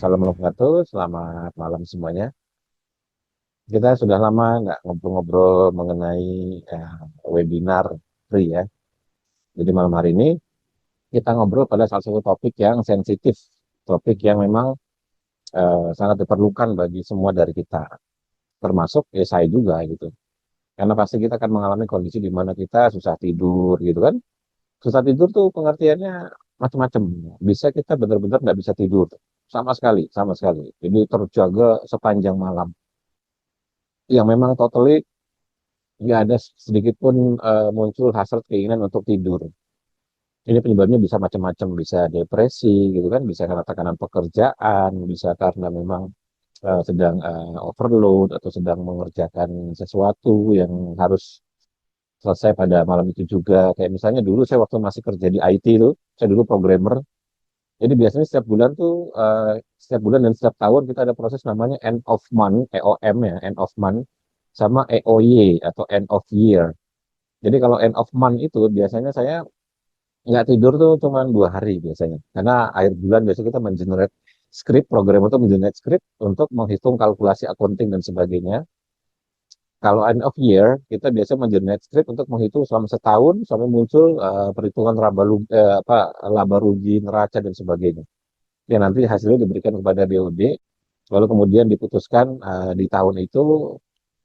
Assalamualaikum warahmatullahi wabarakatuh. Selamat malam semuanya. Kita sudah lama nggak ngobrol-ngobrol mengenai webinar free ya. Jadi malam hari ini kita ngobrol pada salah satu topik yang sensitif, topik yang memang sangat diperlukan bagi semua dari kita, termasuk ya saya juga gitu. Karena pasti kita akan mengalami kondisi di mana kita susah tidur gitu kan. Susah tidur tuh pengertiannya macam-macam. Bisa kita benar-benar nggak bisa tidur sama sekali, sama sekali. Jadi terjaga sepanjang malam yang memang totally nggak ada sedikit pun muncul hasrat keinginan untuk tidur. Ini penyebabnya bisa macam-macam, bisa depresi gitu kan, bisa karena tekanan pekerjaan, bisa karena memang sedang overload atau sedang mengerjakan sesuatu yang harus selesai pada malam itu juga. Kayak misalnya dulu saya waktu masih kerja di IT itu, saya dulu programmer. Jadi biasanya setiap bulan tuh, setiap bulan dan setiap tahun kita ada proses namanya end of month, EOM ya, end of month, sama EOY atau end of year. Jadi kalau end of month itu biasanya saya nggak tidur tuh cuma 2 hari biasanya. Karena akhir bulan biasanya kita mengenerate script, program untuk mengenerate script untuk menghitung kalkulasi accounting dan sebagainya. Kalau end of year, kita biasa mengenerate script untuk menghitung selama setahun sampai muncul perhitungan laba rugi, neraca dan sebagainya. Yang nanti hasilnya diberikan kepada BOD, lalu kemudian diputuskan di tahun itu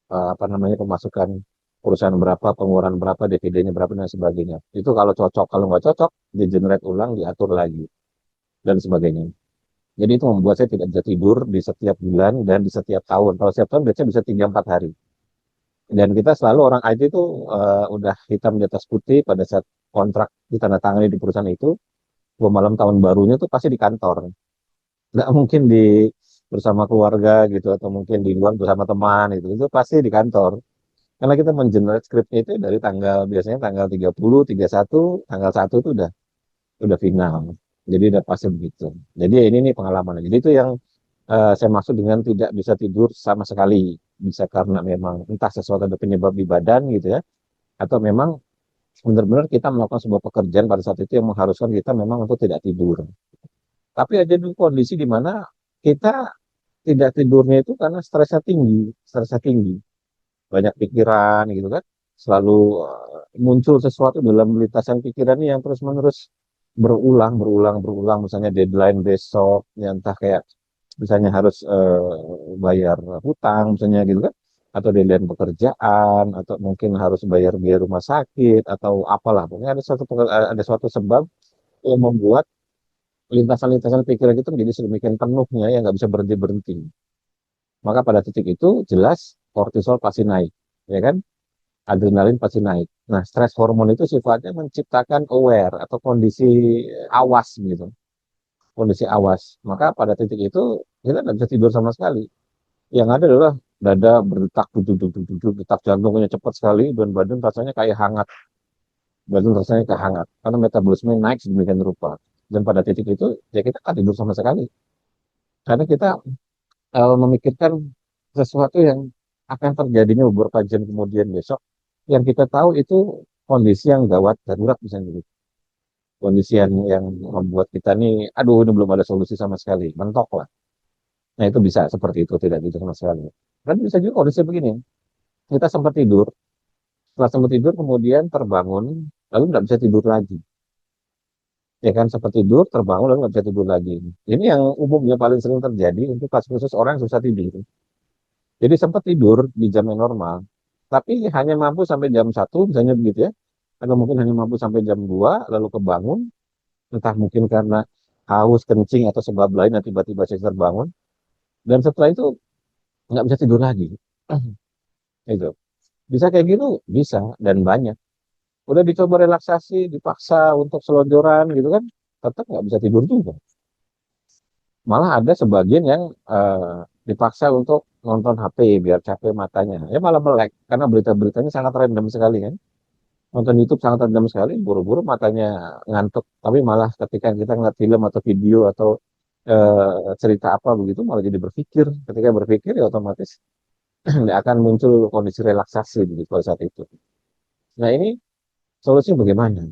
apa namanya pemasukan perusahaan berapa, pengeluaran berapa, dividen-nya berapa dan sebagainya. Itu kalau cocok, kalau nggak cocok, di generate ulang, diatur lagi dan sebagainya. Jadi itu membuat saya tidak bisa tidur di setiap bulan dan di setiap tahun. Kalau setiap tahun biasanya bisa 3-4 hari. Dan kita selalu orang IT itu udah hitam di atas putih pada saat kontrak ditandatangani di perusahaan itu, malam tahun barunya tuh pasti di kantor. Nggak mungkin di bersama keluarga gitu atau mungkin di luar bersama teman itu pasti di kantor. Karena kita mengenerate scriptnya itu dari tanggal biasanya tanggal 30, 31, tanggal 1 itu udah final. Jadi udah pasti begitu. Jadi ini nih pengalaman. Jadi itu yang saya maksud dengan tidak bisa tidur sama sekali. Bisa karena memang entah sesuatu ada penyebab di badan gitu ya, atau memang benar-benar kita melakukan sebuah pekerjaan pada saat itu yang mengharuskan kita memang untuk tidak tidur. Tapi ada juga kondisi di mana kita tidak tidurnya itu karena stresnya tinggi, banyak pikiran gitu kan, selalu muncul sesuatu dalam lintasan pikiran ini yang terus-menerus berulang, misalnya deadline besok, ya entah kayak misalnya harus bayar hutang misalnya gitu kan, atau deadline pekerjaan, atau mungkin harus bayar biaya rumah sakit atau apalah, pokoknya ada suatu sebab yang membuat lintasan-lintasan pikiran itu menjadi sedemikian penuhnya yang nggak bisa berhenti berhenti. Maka pada titik itu jelas kortisol pasti naik, ya kan? Adrenalin pasti naik. Nah, stres hormon itu sifatnya menciptakan aware atau kondisi awas gitu, kondisi awas. Maka pada titik itu kita tidak bisa tidur sama sekali. Yang ada adalah dada berdetak, duduk, detak jantungnya cepat sekali dan badan rasanya kayak hangat, badan rasanya kayak hangat karena metabolisme naik sedemikian rupa. Dan pada titik itu ya kita nggak tidur sama sekali karena kita memikirkan sesuatu yang akan terjadinya beberapa jam kemudian besok, yang kita tahu itu kondisi yang gawat darurat misalnya gitu. Kondisi yang membuat kita nih, aduh ini belum ada solusi sama sekali, mentok lah. Nah itu bisa seperti itu, tidak bisa sama sekali. Dan bisa juga kondisi begini, kita sempat tidur, setelah sempat tidur kemudian terbangun, lalu nggak bisa tidur lagi. Ya kan, sempat tidur, terbangun, lalu nggak bisa tidur lagi. Ini yang umumnya paling sering terjadi untuk kasus-kasus orang yang susah tidur. Jadi sempat tidur di jam yang normal, tapi hanya mampu sampai jam 1, misalnya begitu ya. Atau mungkin hanya mampu sampai jam 2, lalu kebangun, entah mungkin karena haus, kencing, atau sebab lain, dan tiba-tiba saya terbangun. Dan setelah itu nggak bisa tidur lagi. Itu. Bisa kayak gitu? Bisa, dan banyak. Udah dicoba relaksasi, dipaksa untuk selonjoran gitu kan, tetap nggak bisa tidur juga. Malah ada sebagian yang dipaksa untuk nonton HP biar capek matanya. Ya malah melek, karena berita-beritanya sangat random sekali kan. Nonton YouTube sangat random sekali, buru-buru matanya ngantuk. Tapi malah ketika kita ngeliat film atau video atau cerita apa begitu, malah jadi berpikir. Ketika berpikir ya otomatis akan muncul kondisi relaksasi begitu pada saat itu. Nah ini solusinya bagaimana?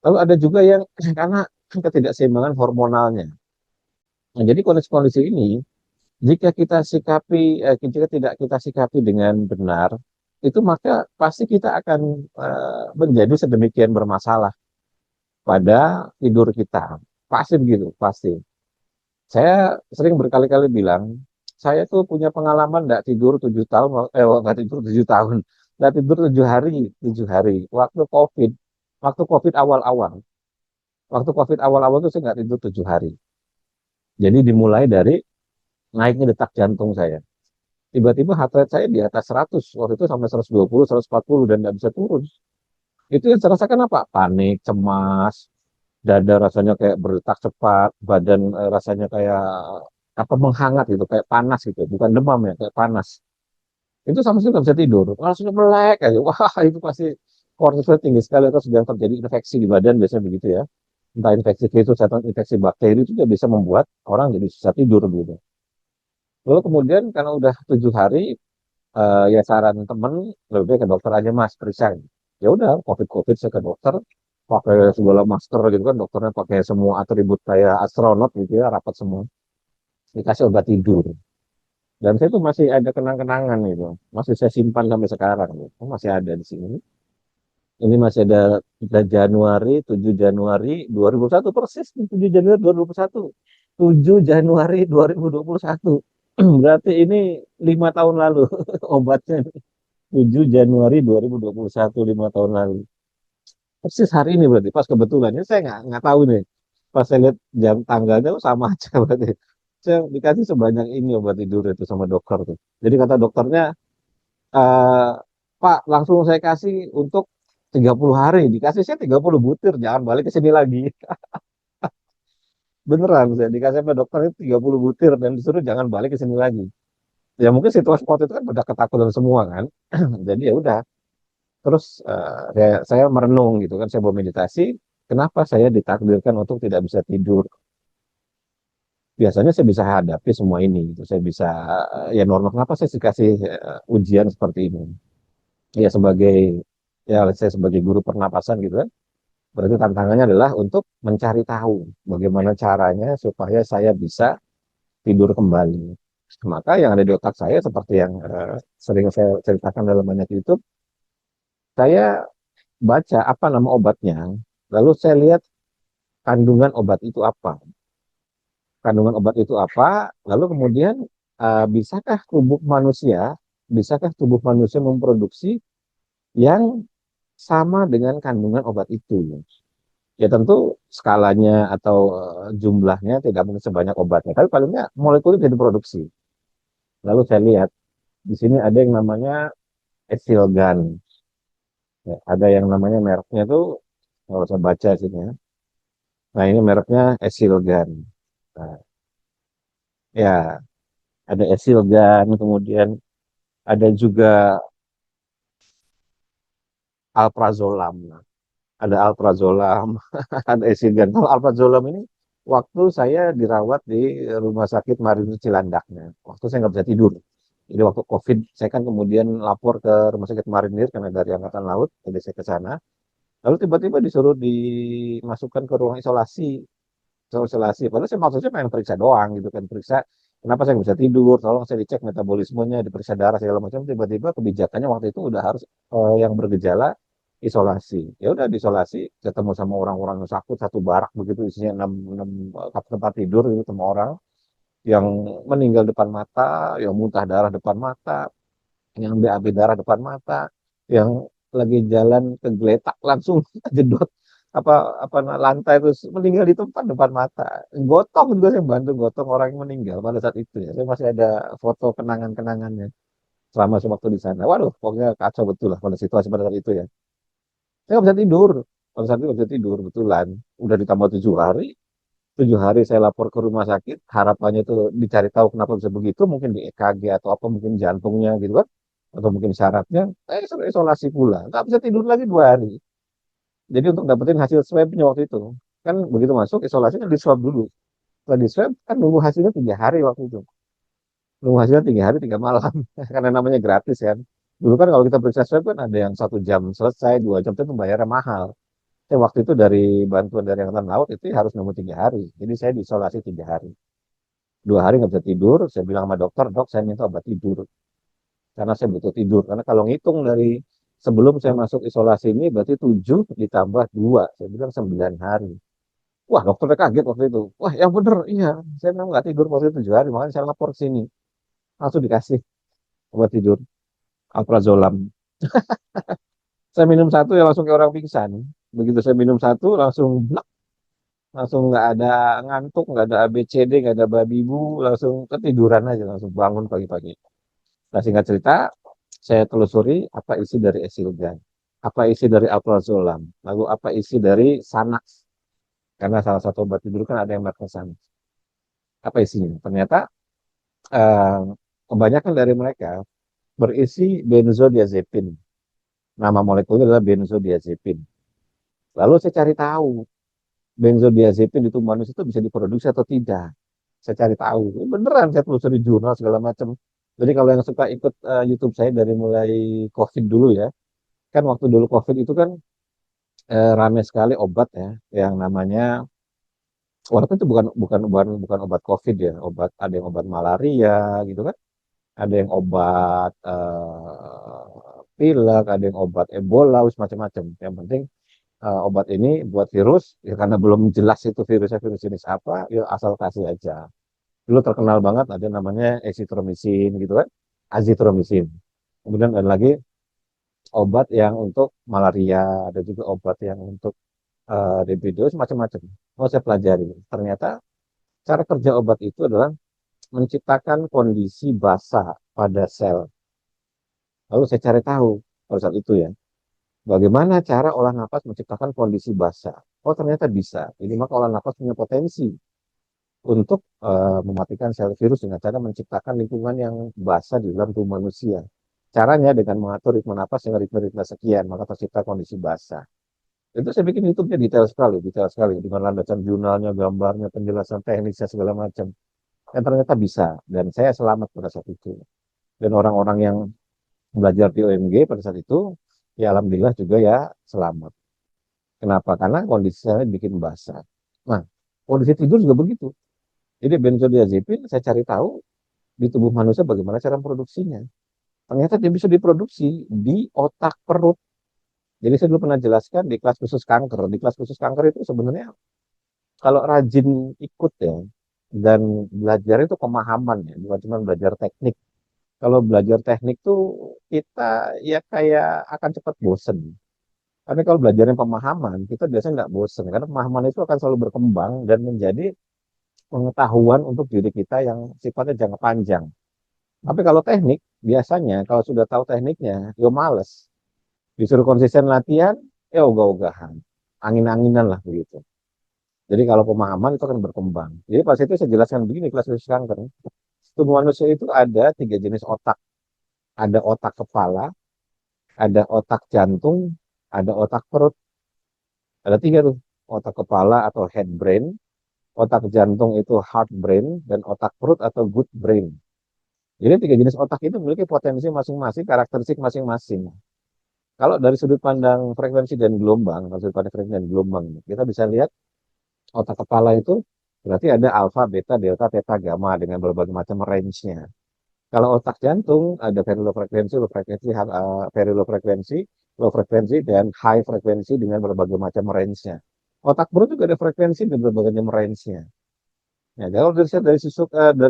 Lalu ada juga yang karena ketidakseimbangan hormonalnya. Nah, jadi kondisi-kondisi ini, jika tidak kita sikapi dengan benar, itu maka pasti kita akan menjadi sedemikian bermasalah pada tidur kita. Pasti begitu, pasti. Saya sering berkali-kali bilang, saya tuh punya pengalaman nggak tidur 7 tahun, nggak tidur 7 tahun, nggak tidur 7 hari, waktu COVID awal-awal, tuh saya nggak tidur 7 hari. Jadi dimulai dari naiknya detak jantung saya. Tiba-tiba heart rate saya di atas 100, waktu itu sampai 120, 140 dan nggak bisa turun. Itu yang saya rasakan apa? Panik, cemas, dada rasanya kayak berdetak cepat, badan rasanya kayak apa menghangat gitu, kayak panas gitu, bukan demam ya, kayak panas. Itu sama sekali nggak bisa tidur, langsung melek aja. Wah itu pasti kortisol tinggi sekali atau sedang terjadi infeksi di badan biasanya begitu ya. Entah infeksi virus atau infeksi bakteri itu juga bisa membuat orang jadi susah tidur gitu. Lalu kemudian karena udah 7 hari, ya saran temen lebih baik ke dokter aja mas periksa. Ya udah covid saya ke dokter pakai segala masker gitu kan, dokternya pakai semua atribut kayak astronot gitu ya, rapat semua, dikasih obat tidur. Dan saya tuh masih ada kenang-kenangan gitu, masih saya simpan sampai sekarang gitu. Masih ada di sini. Ini masih ada Januari, 7 Januari 2021 persis nih, 7 Januari 2021. 7 Januari 2021. Berarti ini 5 tahun lalu obatnya. 7 Januari 2021, 5 tahun lalu. Persis hari ini berarti, pas kebetulan. Ini saya nggak tahu nih. Pas saya lihat jam tanggalnya oh, sama aja berarti. Saya dikasih sebanyak ini obat tidur itu sama dokter tuh. Jadi kata dokternya, eh, Pak, langsung saya kasih untuk 30 hari. Dikasih saya 30 butir, jangan balik ke sini lagi. Beneran, saya dikasih sama dokter itu 30 butir dan disuruh jangan balik ke sini lagi. Ya mungkin situasi waktu itu kan udah ketakutan semua kan. Jadi ya udah. Terus saya merenung gitu kan, saya mau meditasi, kenapa saya ditakdirkan untuk tidak bisa tidur? Biasanya saya bisa hadapi semua ini gitu. Saya bisa ya normal, kenapa saya dikasih ujian seperti ini? Ya saya sebagai guru pernapasan gitu kan. Berarti tantangannya adalah untuk mencari tahu bagaimana caranya supaya saya bisa tidur kembali. Maka yang ada di otak saya seperti yang sering saya ceritakan dalam banyak YouTube, saya baca apa nama obatnya, lalu saya lihat kandungan obat itu apa. Kandungan obat itu apa, lalu kemudian bisakah tubuh manusia memproduksi yang sama dengan kandungan obat itu. Ya tentu skalanya atau jumlahnya tidak mungkin sebanyak obatnya, tapi paling nggak molekul bisa diproduksi. Lalu saya lihat di sini ada yang namanya Esilgan, ya, ada yang namanya mereknya tuh kalau saya baca sini ya. Nah ini mereknya Esilgan. Nah, ya ada Esilgan, kemudian ada juga Alprazolam. Ada Alprazolam, ada Esilgan. Kalau Alprazolam ini waktu saya dirawat di Rumah Sakit Marinir Cilandaknya. Waktu saya nggak bisa tidur. Jadi waktu COVID, saya kan kemudian lapor ke Rumah Sakit Marinir karena dari Angkatan Laut, jadi saya ke sana. Lalu tiba-tiba disuruh dimasukkan ke ruang isolasi. Padahal saya maksudnya pengen periksa doang gitu kan, periksa kenapa saya nggak bisa tidur, tolong saya dicek metabolismenya, diperiksa darah segala macam. Tiba-tiba kebijakannya waktu itu udah harus yang bergejala isolasi. Ya udah diisolasi, ketemu sama orang-orang yang sakit satu barak begitu isinya 6 tempat tidur itu sama orang yang meninggal depan mata, yang muntah darah depan mata, yang BAB darah depan mata, yang lagi jalan kegeletak langsung jedot apa lantai terus meninggal di tempat depan mata. Gotong juga saya bantu gotong orang yang meninggal pada saat itu ya. Saya masih ada foto kenangan-kenangannya selama waktu di sana. Waduh, pokoknya kacau betul lah pada situasi pada saat itu ya. Saya nggak bisa tidur. Pada saat itu nggak bisa tidur, betulan. Udah ditambah 7 hari. 7 hari saya lapor ke rumah sakit. Harapannya itu dicari tahu kenapa bisa begitu. Mungkin di EKG atau apa, mungkin jantungnya gitu kan. Atau mungkin syaratnya. Saya suruh isolasi pula. Nggak bisa tidur lagi 2 hari. Jadi untuk dapetin hasil swabnya waktu itu. Kan begitu masuk isolasi kan di swab dulu. Setelah di swab kan nunggu hasilnya 3 hari waktu itu. Nunggu hasilnya 3 hari 3 malam. Karena namanya gratis kan. Dulu kan kalau kita periksa swab kan ada yang 1 jam selesai, 2 jam itu bayarnya mahal. Waktu itu dari bantuan dari Angkatan Laut itu harus nunggu 3 hari. Jadi saya diisolasi 3 hari. 2 hari nggak bisa tidur. Saya bilang sama dokter, dok saya minta obat tidur. Karena saya butuh tidur. Karena kalau ngitung dari sebelum saya masuk isolasi ini, berarti 7 ditambah 2. Saya bilang 9 hari. Wah, dokternya kaget waktu itu. Wah, yang bener, iya. Saya memang nggak tidur waktu itu 7 hari, makanya saya lapor ke sini. Langsung dikasih obat tidur, alprazolam. Saya minum satu ya langsung kayak orang pingsan. Begitu saya minum satu, langsung blak, langsung nggak ada ngantuk, nggak ada ABCD, nggak ada babi bu, langsung ketiduran aja, langsung bangun pagi-pagi. Nah, singkat cerita, saya telusuri apa isi dari Esilgan, apa isi dari alprazolam, lalu apa isi dari Sanax. Karena salah satu obat tidur kan ada yang merek Sanax. Apa isinya? Ternyata eh, kebanyakan dari mereka berisi benzodiazepin. Nama molekulnya adalah benzodiazepin. Lalu saya cari tahu benzodiazepin di tubuh manusia itu bisa diproduksi atau tidak. Saya cari tahu. Beneran saya telusuri jurnal segala macam. Jadi kalau yang suka ikut YouTube saya dari mulai COVID dulu ya, kan waktu dulu COVID itu kan rame sekali obat ya, yang namanya, walaupun itu bukan obat COVID ya, obat, ada yang obat malaria gitu kan, ada yang obat pilek, ada yang obat Ebola, macam-macam. Yang penting obat ini buat virus, ya karena belum jelas itu virusnya virus jenis apa, ya asal kasih aja. Dulu terkenal banget ada namanya ezitromisin gitu kan, azitromisin. Kemudian ada lagi obat yang untuk malaria, ada juga obat yang untuk DBD, macam-macam. Mau saya pelajari. Ternyata cara kerja obat itu adalah menciptakan kondisi basah pada sel. Lalu saya cari tahu pada saat itu ya, bagaimana cara olah nafas menciptakan kondisi basah. Oh, ternyata bisa. Jadi maka olah nafas punya potensi untuk mematikan sel virus dengan cara menciptakan lingkungan yang basah di dalam tubuh manusia. Caranya dengan mengatur ritme nafas yang ritme-ritme sekian, maka tercipta kondisi basah. Itu saya bikin YouTube-nya detail sekali, dengan landasan jurnalnya, gambarnya, penjelasan teknisnya segala macam. Dan ternyata bisa, dan saya selamat pada saat itu. Dan orang-orang yang belajar di OMG pada saat itu, ya alhamdulillah juga ya selamat. Kenapa? Karena kondisi saya bikin basah. Nah, kondisi tidur juga begitu. Jadi benzodiazepin saya cari tahu di tubuh manusia bagaimana cara produksinya. Ternyata dia bisa diproduksi di otak perut. Jadi saya dulu pernah jelaskan di kelas khusus kanker. Di kelas khusus kanker itu sebenarnya kalau rajin ikut ya, dan belajar itu pemahaman ya, bukan cuma belajar teknik. Kalau belajar teknik tuh kita ya kayak akan cepat bosen. Tapi kalau belajarnya pemahaman, kita biasanya nggak bosen. Karena pemahaman itu akan selalu berkembang dan menjadi pengetahuan untuk diri kita yang sifatnya jangka panjang. Tapi kalau teknik, biasanya kalau sudah tahu tekniknya, ya males. Disuruh konsisten latihan, ya ogah-ogahan. Angin-anginan lah begitu. Jadi kalau pemahaman itu akan berkembang. Jadi pas itu saya jelaskan begini kelas khusus kanker. Tubuh manusia itu ada 3 jenis otak. Ada otak kepala, ada otak jantung, ada otak perut. Ada 3 tuh. Otak kepala atau head brain, otak jantung itu heart brain, dan otak perut atau good brain. Jadi 3 jenis otak itu memiliki potensi masing-masing, karakteristik masing-masing. Kalau dari sudut pandang frekuensi dan gelombang, dari sudut pandang frekuensi dan gelombang, kita bisa lihat otak kepala itu berarti ada alfa, beta, delta, theta, gamma dengan berbagai macam range-nya. Kalau otak jantung ada very low frekuensi, low frekuensi, dan high frekuensi dengan berbagai macam range-nya. Otak perut juga ada frekuensi dan berbagai macam range-nya. Ya, kalau dari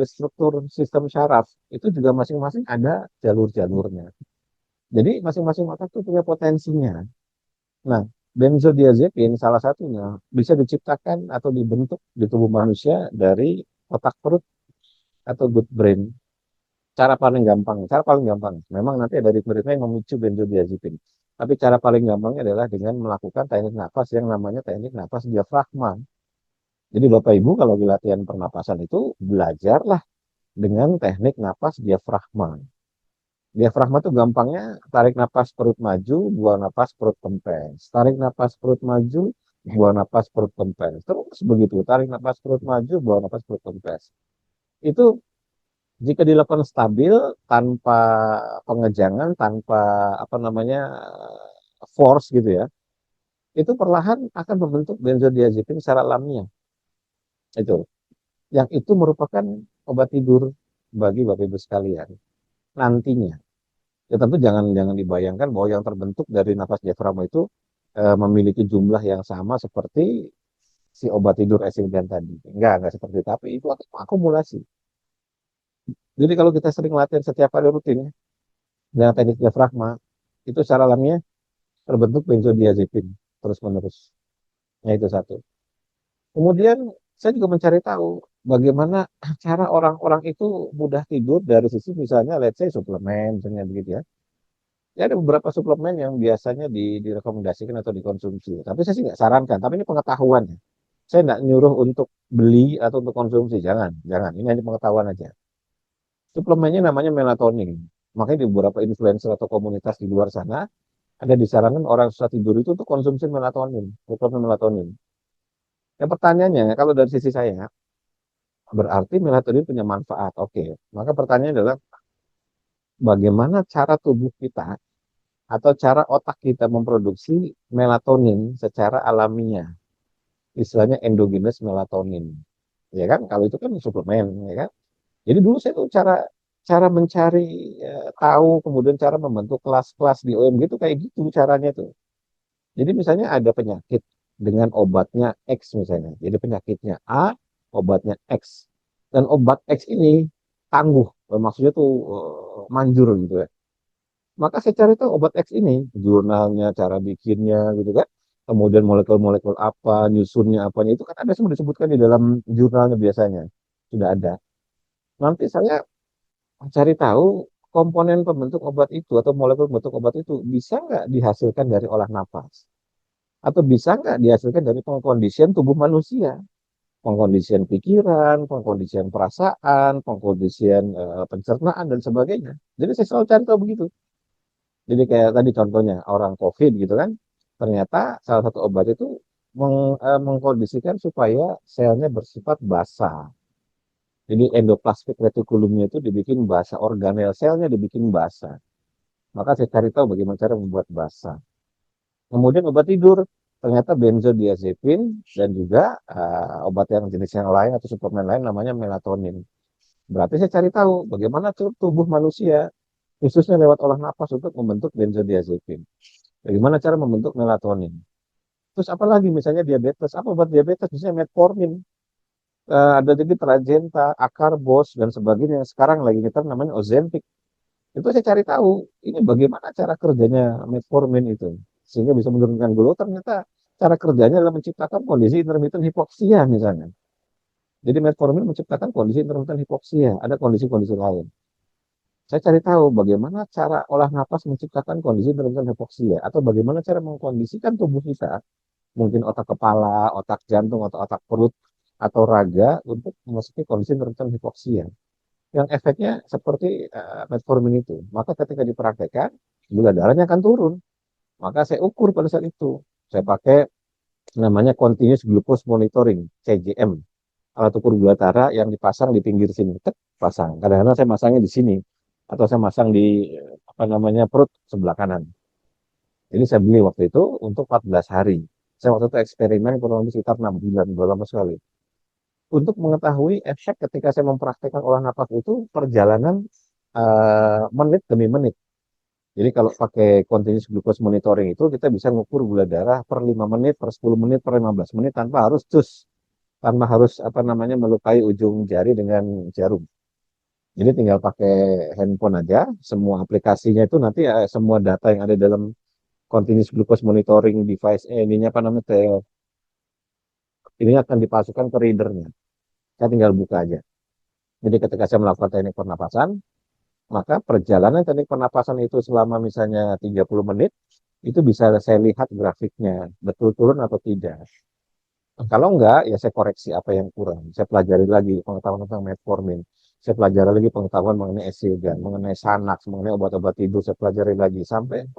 struktur sistem syaraf itu juga masing-masing ada jalur-jalurnya. Jadi masing-masing otak itu punya potensinya. Nah, benzodiazepin salah satunya bisa diciptakan atau dibentuk di tubuh manusia dari otak perut atau good brain. Cara paling gampang. Memang nanti ada ritme-ritme yang memicu benzodiazepin. Tapi cara paling gampangnya adalah dengan melakukan teknik nafas yang namanya teknik nafas diafragma. Jadi Bapak Ibu kalau di latihan pernapasan itu belajarlah dengan teknik nafas diafragma. Diafragma itu gampangnya tarik napas perut maju, buang napas perut kempes. Tarik napas perut maju, buang napas perut kempes. Terus begitu, tarik napas perut maju, buang napas perut kempes. Itu jika dilakukan stabil tanpa pengejangan, tanpa apa namanya force gitu ya, itu perlahan akan membentuk benzodiazepin secara alamiah. Itu yang itu merupakan obat tidur bagi Bapak Ibu sekalian nantinya. Ya tentu jangan jangan dibayangkan bahwa yang terbentuk dari nafas diafragma itu memiliki jumlah yang sama seperti si obat tidur esilgan tadi. Enggak seperti itu. Tapi itu akumulasi. Jadi kalau kita sering latihan setiap hari rutin ya, dengan teknik diafragma, itu secara alamiah terbentuk benzodiazepin terus-menerus. Nah itu satu. Kemudian saya juga mencari tahu bagaimana cara orang-orang itu mudah tidur dari sisi misalnya let's say suplemen misalnya begitu ya. Ya ada beberapa suplemen yang biasanya direkomendasikan atau dikonsumsi. Tapi saya sih nggak sarankan. Tapi ini pengetahuan ya. Saya nggak nyuruh untuk beli atau untuk konsumsi. Jangan, jangan. Ini hanya pengetahuan aja. Suplemennya namanya melatonin. Makanya di beberapa influencer atau komunitas di luar sana ada disarankan orang susah tidur itu untuk konsumsi melatonin, suplemen melatonin. Yang pertanyaannya, kalau dari sisi saya, berarti melatonin punya manfaat. Oke, maka pertanyaannya adalah bagaimana cara tubuh kita atau cara otak kita memproduksi melatonin secara alamiah, istilahnya endogenous melatonin, ya kan? Kalau itu kan suplemen, ya kan? Jadi dulu saya tuh cara cara mencari tahu, kemudian cara membentuk kelas-kelas di OMG itu kayak gitu caranya tuh. Jadi misalnya ada penyakit dengan obatnya X misalnya, jadi penyakitnya A, obatnya X, dan obat X ini tangguh, maksudnya tuh manjur gitu ya. Maka saya cari tahu obat X ini, jurnalnya, cara bikinnya gitu kan. Kemudian molekul-molekul apa, nyusunnya apanya, itu kan ada semua disebutkan di dalam jurnalnya biasanya. Sudah ada. Nanti saya cari tahu komponen pembentuk obat itu atau molekul pembentuk obat itu bisa nggak dihasilkan dari olah nafas? Atau bisa nggak dihasilkan dari pengkondisian tubuh manusia? Pengkondisian pikiran, pengkondisian perasaan, pengkondisian pencernaan, dan sebagainya. Jadi saya selalu cari tahu begitu. Jadi kayak tadi contohnya orang COVID gitu kan, ternyata salah satu obat itu mengkondisikan supaya selnya bersifat basah. Jadi endoplasmik retikulumnya itu dibikin basah, organel selnya dibikin basah. Maka saya cari tahu bagaimana cara membuat basah. Kemudian obat tidur, ternyata benzodiazepin dan juga obat yang jenis yang lain atau suplemen lain namanya melatonin. Berarti saya cari tahu bagaimana tubuh manusia, khususnya lewat olah nafas untuk membentuk benzodiazepin. Bagaimana cara membentuk melatonin. Terus apalagi misalnya diabetes, apa obat diabetes? Misalnya metformin, ada juga Trajenta, Acarbos, dan sebagainya. Sekarang lagi kita namanya Ozempic. Itu saya cari tahu, ini bagaimana cara kerjanya metformin itu. Sehingga bisa menurunkan gula, ternyata cara kerjanya adalah menciptakan kondisi intermittent hipoksia misalnya. Jadi metformin menciptakan kondisi intermittent hipoksia, ada kondisi-kondisi lain. Saya cari tahu bagaimana cara olah nafas menciptakan kondisi intermittent hipoksia, atau bagaimana cara mengkondisikan tubuh kita, mungkin otak kepala, otak jantung, atau otak perut, atau raga untuk memasuki kondisi intermittent hipoksia yang efeknya seperti metformin itu. Maka ketika dipraktekkan, gula darahnya akan turun. Maka saya ukur pada saat itu. Saya pakai namanya Continuous Glucose Monitoring, CGM. Alat ukur gula darah yang dipasang di pinggir sini. Tek, pasang. Kadang-kadang saya masangnya di sini. Atau saya masang di apa namanya perut sebelah kanan. Ini saya beli waktu itu untuk 14 hari. Saya waktu itu eksperimen kurang lebih sekitar 6 bulan, belum lama sekali. Untuk mengetahui efek ketika saya mempraktekkan olah nafas itu perjalanan menit demi menit. Jadi kalau pakai continuous glucose monitoring itu kita bisa mengukur gula darah per 5 menit, per 10 menit, per 15 menit tanpa harus cus, tanpa harus apa namanya melukai ujung jari dengan jarum. Jadi tinggal pakai handphone aja, semua aplikasinya itu nanti semua data yang ada dalam continuous glucose monitoring device ininya apa namanya ini akan dipasukkan ke readernya. Saya tinggal buka aja. Jadi ketika saya melakukan teknik pernapasan, maka perjalanan teknik pernapasan itu selama misalnya 30 menit, itu bisa saya lihat grafiknya, betul turun atau tidak. Kalau enggak, ya saya koreksi apa yang kurang. Saya pelajari lagi pengetahuan tentang metformin. Saya pelajari lagi pengetahuan mengenai esilgan, mengenai Xanax, mengenai obat-obat tidur. Saya pelajari lagi sampai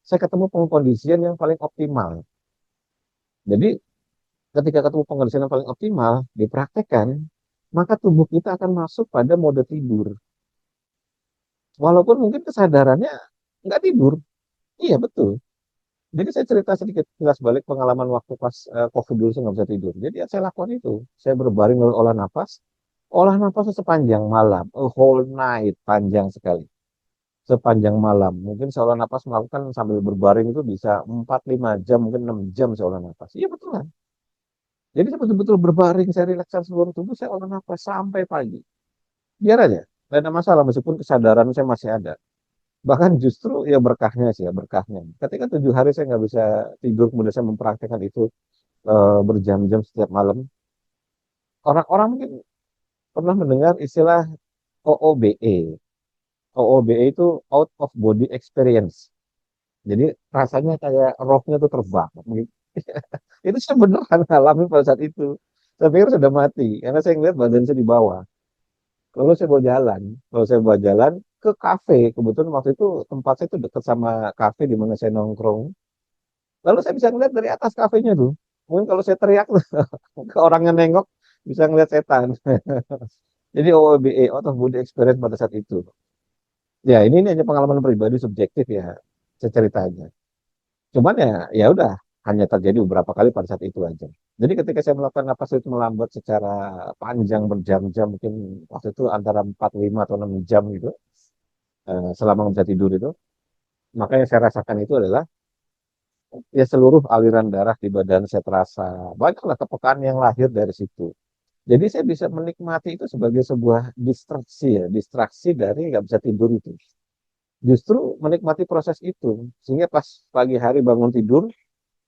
saya ketemu pengkondisian yang paling optimal. Jadi ketika ketemu pengkondisian yang paling optimal, dipraktekkan, maka tubuh kita akan masuk pada mode tidur. Walaupun mungkin kesadarannya nggak tidur. Iya, betul. Jadi saya cerita sedikit jelas balik pengalaman waktu pas COVID dulu saya nggak bisa tidur. Jadi ya saya lakukan itu. Saya berbaring lalu olah nafas. Olah nafas sepanjang malam, a whole night, panjang sekali. Sepanjang malam. Mungkin seolah nafas melakukan sambil berbaring itu bisa 4-5 jam, mungkin 6 jam saya olah nafas. Iya betul kan? Jadi saya betul-betul berbaring, saya relaksasi seluruh tubuh, saya olah nafas sampai pagi. Biar aja, tidak ada masalah meskipun kesadaran saya masih ada. Bahkan justru ya berkahnya sih ya, berkahnya. Ketika 7 hari saya nggak bisa tidur, kemudian saya mempraktekkan itu berjam-jam setiap malam. Orang-orang mungkin pernah mendengar istilah OOBE. OOBE itu out of body experience. Jadi rasanya kayak rohnya tuh terbang. Itu saya beneran ngalamin pada saat itu. Saya pikir sudah mati, karena saya ngeliat badan saya di bawah. Lalu saya bawa jalan. Kalau saya bawa jalan ke kafe, kebetulan waktu itu tempat saya itu dekat sama kafe di mana saya nongkrong. Lalu saya bisa ngeliat dari atas kafenya tuh. Mungkin kalau saya teriak ke orang yang nengok, bisa ngeliat setan. Jadi OOBE, out of body experience pada saat itu. Ya ini hanya pengalaman pribadi subjektif ya, saya cerita aja. Cuman ya ya udah, hanya terjadi beberapa kali pada saat itu aja. Jadi ketika saya melakukan napas itu melambat secara panjang berjam-jam, mungkin waktu itu antara 4, 5 atau 6 jam gitu, selama nggak bisa tidur itu, maka yang saya rasakan itu adalah ya seluruh aliran darah di badan saya terasa. Banyaklah kepekaan yang lahir dari situ. Jadi saya bisa menikmati itu sebagai sebuah distraksi ya, distraksi dari nggak bisa tidur itu. Justru menikmati proses itu, sehingga pas pagi hari bangun tidur,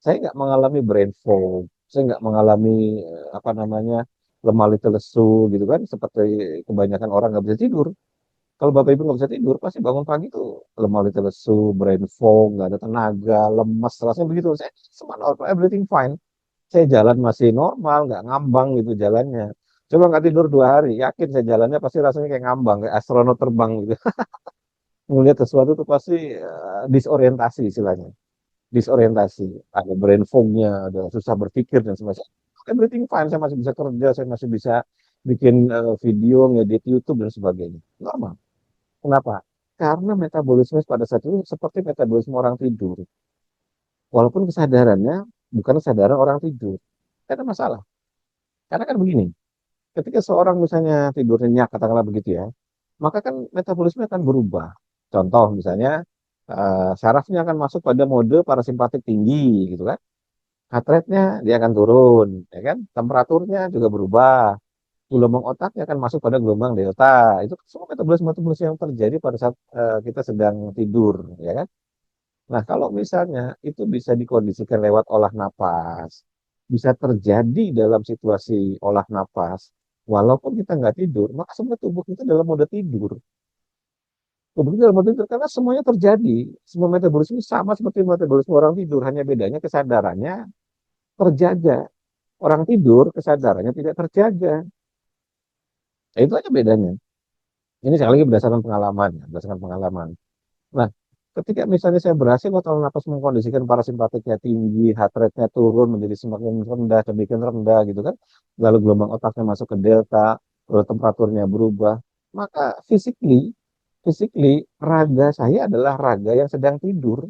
saya nggak mengalami brain fog, saya nggak mengalami apa namanya lemah litih lesu gitu kan, seperti kebanyakan orang nggak bisa tidur. Kalau bapak ibu nggak bisa tidur, pasti bangun pagi tuh lemah litih lesu, brain fog, nggak ada tenaga, lemes, rasanya begitu. Saya semua normal, everything fine. Saya jalan masih normal, nggak ngambang gitu jalannya. Coba nggak tidur 2 hari, yakin saya jalannya pasti rasanya kayak ngambang, kayak astronot terbang gitu. Melihat sesuatu tuh pasti disorientasi istilahnya, disorientasi, ada brain fog-nya, ada susah berpikir dan sebagainya. Everything fine, saya masih bisa kerja, saya masih bisa bikin video, ngedit YouTube dan sebagainya. Normal. Kenapa? Karena metabolisme pada saat itu seperti metabolisme orang tidur. Walaupun kesadarannya bukan kesadaran orang tidur. Tidak ada masalah. Karena kan begini, ketika seorang misalnya tidur nyenyak, katakanlah begitu ya, maka kan metabolisme akan berubah. Contoh misalnya, sarafnya akan masuk pada mode parasimpatik tinggi, gitu kan. Heart rate-nya dia akan turun, ya kan? Temperaturnya juga berubah. Gelombang otaknya akan masuk pada gelombang delta. Itu semua metabolisme yang terjadi pada saat kita sedang tidur, ya kan? Nah, kalau misalnya itu bisa dikondisikan lewat olah napas, bisa terjadi dalam situasi olah napas, walaupun kita nggak tidur, maka semua tubuh kita dalam mode tidur. Tubuh kita dalam mode tidur karena semuanya terjadi. Semua metabolisme sama seperti metabolisme orang tidur, hanya bedanya kesadarannya terjaga. Orang tidur, kesadarannya tidak terjaga. Nah, itu aja bedanya. Ini sekali lagi berdasarkan pengalaman, ya, berdasarkan pengalaman. Nah, ketika misalnya saya berhasil waktu napas mengkondisikan parasimpatiknya tinggi, heart rate-nya turun menjadi semakin rendah, demikian rendah gitu kan, lalu gelombang otaknya masuk ke delta, lalu temperaturnya berubah, maka physically raga saya adalah raga yang sedang tidur,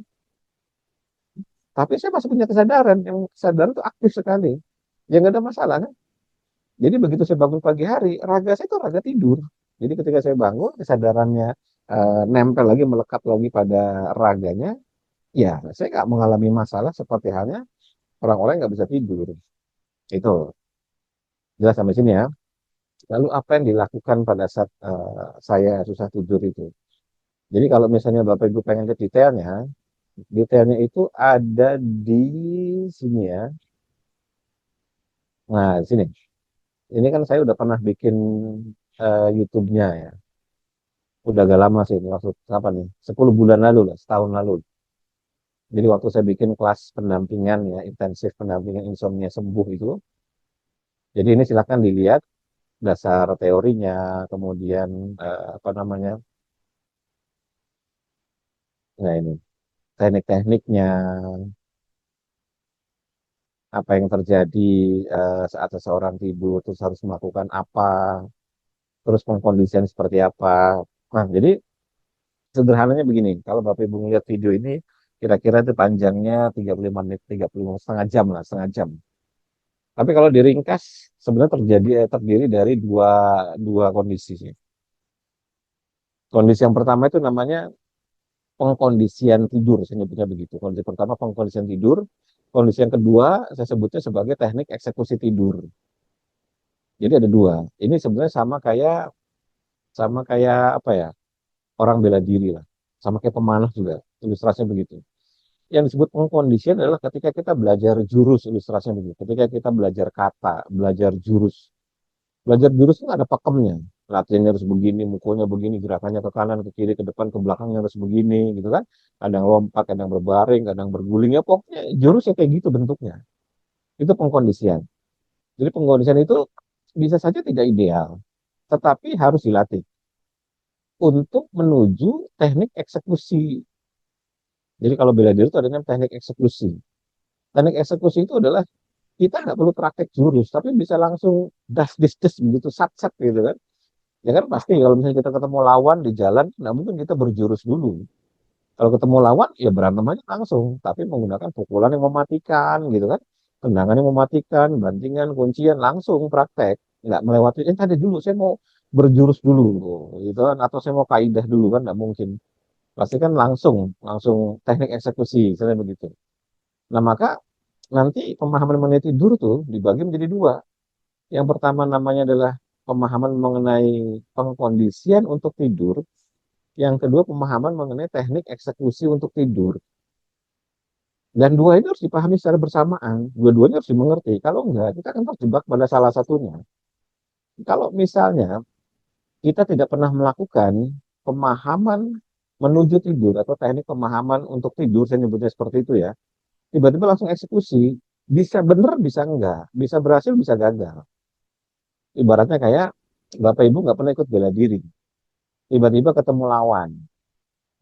tapi saya masih punya kesadaran, yang kesadaran itu aktif sekali, ya nggak ada masalah kan. Jadi begitu saya bangun pagi hari, raga saya itu raga tidur. Jadi ketika saya bangun, kesadarannya nempel lagi, melekat lagi pada raganya, ya saya nggak mengalami masalah seperti halnya orang-orang yang nggak bisa tidur. Itu jelas sampai sini ya. Lalu apa yang dilakukan pada saat saya susah tidur itu? Jadi kalau misalnya Bapak Ibu pengen ke detailnya, detailnya itu ada di sini ya. Nah, di sini. Ini kan saya udah pernah bikin YouTube-nya ya. Udah agak lama sih, ini waktu apa nih? 10 bulan lalu lah, setahun lalu. Jadi waktu saya bikin kelas pendampingan ya, intensif pendampingan insomnia sembuh itu. Jadi ini silakan dilihat dasar teorinya, kemudian apa namanya? Nah ini teknik-tekniknya, apa yang terjadi saat seseorang tidur, terus harus melakukan apa, terus pengkondisian seperti apa. Nah, jadi sederhananya begini, kalau Bapak Ibu melihat video ini, kira-kira itu panjangnya 35 menit, 30 setengah jam lah, setengah jam. Tapi kalau diringkas, sebenarnya terdiri dari dua dua kondisi sih. Kondisi yang pertama itu namanya pengkondisian tidur, saya nyebutnya begitu. Kondisi pertama pengkondisian tidur, kondisi yang kedua saya sebutnya sebagai teknik eksekusi tidur. Jadi ada dua. Ini sebenarnya sama kayak apa ya? Orang bela diri lah. Sama kayak pemanah juga. Ilustrasinya begitu. Yang disebut pengkondisian adalah ketika kita belajar jurus, ilustrasinya begitu. Ketika kita belajar kata, belajar jurus. Belajar jurus itu ada pakemnya. Latihannya harus begini, mukulnya begini, gerakannya ke kanan, ke kiri, ke depan, ke belakangnya harus begini, gitu kan. Kadang lompat, kadang berbaring, kadang berguling. Ya pokoknya jurusnya kayak gitu bentuknya. Itu pengkondisian. Jadi pengkondisian itu bisa saja tidak ideal, tetapi harus dilatih untuk menuju teknik eksekusi. Jadi kalau bela diri itu ada namanya teknik eksekusi. Teknik eksekusi itu adalah kita nggak perlu praktek jurus, tapi bisa langsung das dis des begitu sat sat gitu kan. Ya kan pasti kalau misalnya kita ketemu lawan di jalan, nggak mungkin kita berjurus dulu. Kalau ketemu lawan, ya berantem aja langsung, tapi menggunakan pukulan yang mematikan gitu kan. Tendangan yang mematikan, bantingan, kuncian, langsung praktek. Nggak melewati, tadi dulu saya mau berjurus dulu, gitu kan. Atau saya mau kaidah dulu kan, nggak mungkin. Pasti kan langsung, langsung teknik eksekusi, misalnya begitu. Nah maka nanti pemahaman mengenai tidur tuh dibagi menjadi dua. Yang pertama namanya adalah pemahaman mengenai pengkondisian untuk tidur. Yang kedua pemahaman mengenai teknik eksekusi untuk tidur. Dan dua ini harus dipahami secara bersamaan. Dua-duanya harus dimengerti. Kalau enggak, kita akan terjebak pada salah satunya. Kalau misalnya kita tidak pernah melakukan pemahaman menuju tidur atau teknik pemahaman untuk tidur, saya nyebutnya seperti itu ya, tiba-tiba langsung eksekusi, bisa benar, bisa enggak, bisa berhasil, bisa gagal. Ibaratnya kayak Bapak Ibu nggak pernah ikut bela diri, tiba-tiba ketemu lawan.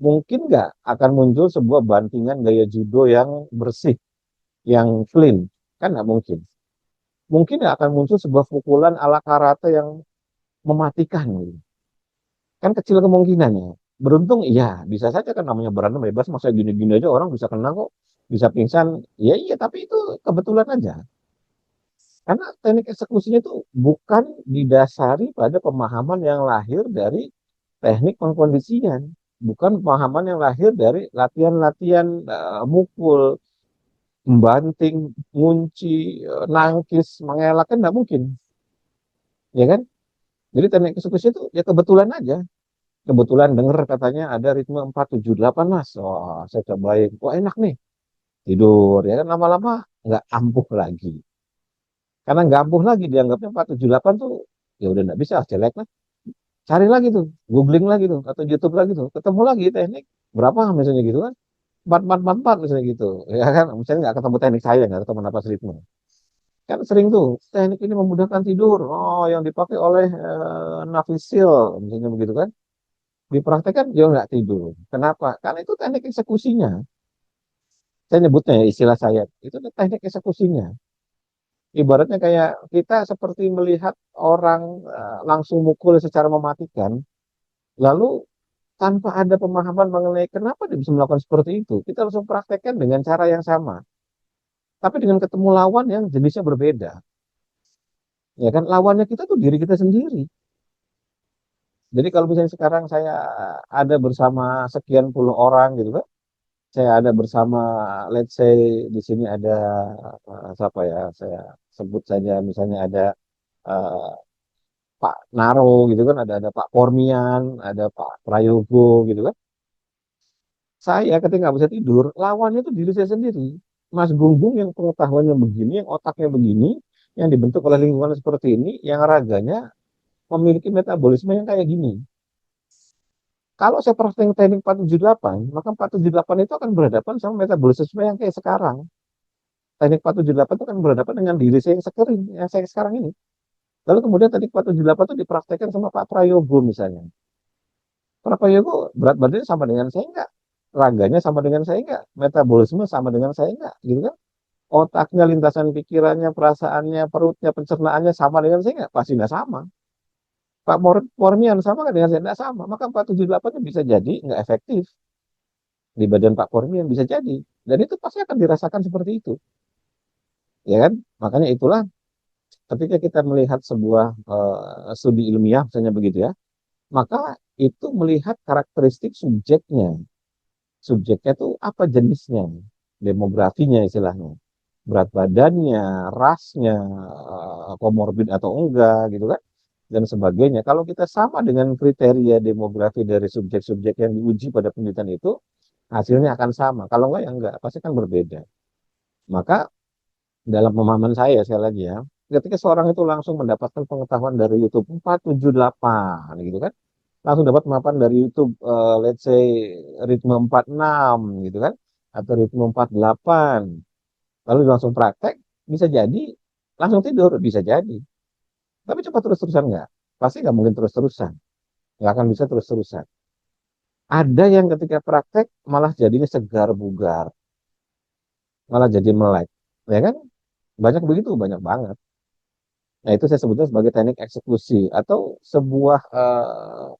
Mungkin nggak akan muncul sebuah bantingan gaya judo yang bersih, yang clean? Kan nggak mungkin. Mungkin nggak akan muncul sebuah pukulan ala karate yang mematikan. Gitu. Kan kecil kemungkinannya. Beruntung iya, bisa saja kan namanya berantem bebas, masa gini-gini aja orang bisa kena kok, bisa pingsan. Ya iya, tapi itu kebetulan aja. Karena teknik eksekusinya itu bukan didasari pada pemahaman yang lahir dari teknik pengkondisian, bukan pemahaman yang lahir dari latihan-latihan mukul, membanting, ngunci, nangkis, mengelak kan nggak mungkin, ya kan? Jadi teknik eksekusi itu ya kebetulan aja. Kebetulan dengar katanya ada ritme 4-7-8 mas, wah saya cobain, wah enak nih, tidur ya kan lama-lama nggak ampuh lagi. Karena nggak ampuh lagi dianggapnya 4-7-8 tuh ya udah nggak bisa jelek lah. Cari lagi tuh, googling lagi tuh, atau YouTube lagi tuh, ketemu lagi teknik berapa misalnya gitu kan, 4-4-4-4 misalnya gitu, ya kan, misalnya nggak ketemu teknik saya, nggak ketemu napas ritme. Kan sering tuh, teknik ini memudahkan tidur, oh yang dipakai oleh Navy SEAL, misalnya begitu kan, dipraktekkan dia nggak tidur. Kenapa? Karena itu teknik eksekusinya. Saya nyebutnya ya, istilah saya, itu teknik eksekusinya. Ibaratnya kayak kita seperti melihat orang langsung mukul secara mematikan, lalu tanpa ada pemahaman mengenai kenapa dia bisa melakukan seperti itu, kita langsung praktekkan dengan cara yang sama. Tapi dengan ketemu lawan yang jenisnya berbeda. Ya kan, lawannya kita tuh diri kita sendiri. Jadi kalau misalnya sekarang saya ada bersama sekian puluh orang gitu kan, saya ada bersama, let's say di sini ada siapa ya, saya sebut saja misalnya ada eh, Pak Naro gitu kan, ada Pak Pormian, ada Pak Prayogo gitu kan. Saya ketika nggak bisa tidur, lawannya itu diri saya sendiri. Mas Gunggung yang pengetahuannya begini, yang otaknya begini, yang dibentuk oleh lingkungan seperti ini, yang raganya memiliki metabolisme yang kayak gini. Kalau saya praktek teknik 478, maka 478 itu akan berhadapan sama metabolisme yang kayak sekarang. Teknik 478 itu akan berhadapan dengan diri saya yang saya sekarang ini. Lalu kemudian teknik 478 itu dipraktekkan sama Pak Prayogo misalnya. Pak Prayogo berat badannya sama dengan saya enggak? Raganya sama dengan saya enggak? Metabolisme sama dengan saya enggak? Gitu kan? Otaknya, lintasan pikirannya, perasaannya, perutnya, pencernaannya sama dengan saya nggak? Pasti nggak sama. Pak Pormian sama nggak dengan saya? Nggak sama. Maka 478-nya bisa jadi nggak efektif di badan Pak Pormian, bisa jadi. Dan itu pasti akan dirasakan seperti itu. Ya kan? Makanya itulah ketika kita melihat sebuah studi ilmiah misalnya begitu ya, maka itu melihat karakteristik subjeknya. Subjeknya itu apa jenisnya, demografinya istilahnya, berat badannya, rasnya, komorbid atau enggak gitu kan, dan sebagainya. Kalau kita sama dengan kriteria demografi dari subjek-subjek yang diuji pada penelitian itu, hasilnya akan sama. Kalau enggak ya enggak, pasti kan berbeda. Maka dalam pemahaman saya sekali lagi ya, ketika seorang itu langsung mendapatkan pengetahuan dari YouTube 478 gitu kan, langsung dapat mapan dari YouTube, let's say ritme 46 gitu kan, atau ritme 48, lalu langsung praktek, bisa jadi langsung tidur, bisa jadi. Tapi cepat terus-terusan nggak? Pasti nggak mungkin terus-terusan, nggak akan bisa terus-terusan. Ada yang ketika praktek malah jadinya segar bugar, malah jadi melek, ya kan? Banyak begitu, banyak banget. Nah, itu saya sebutnya sebagai teknik eksekusi atau sebuah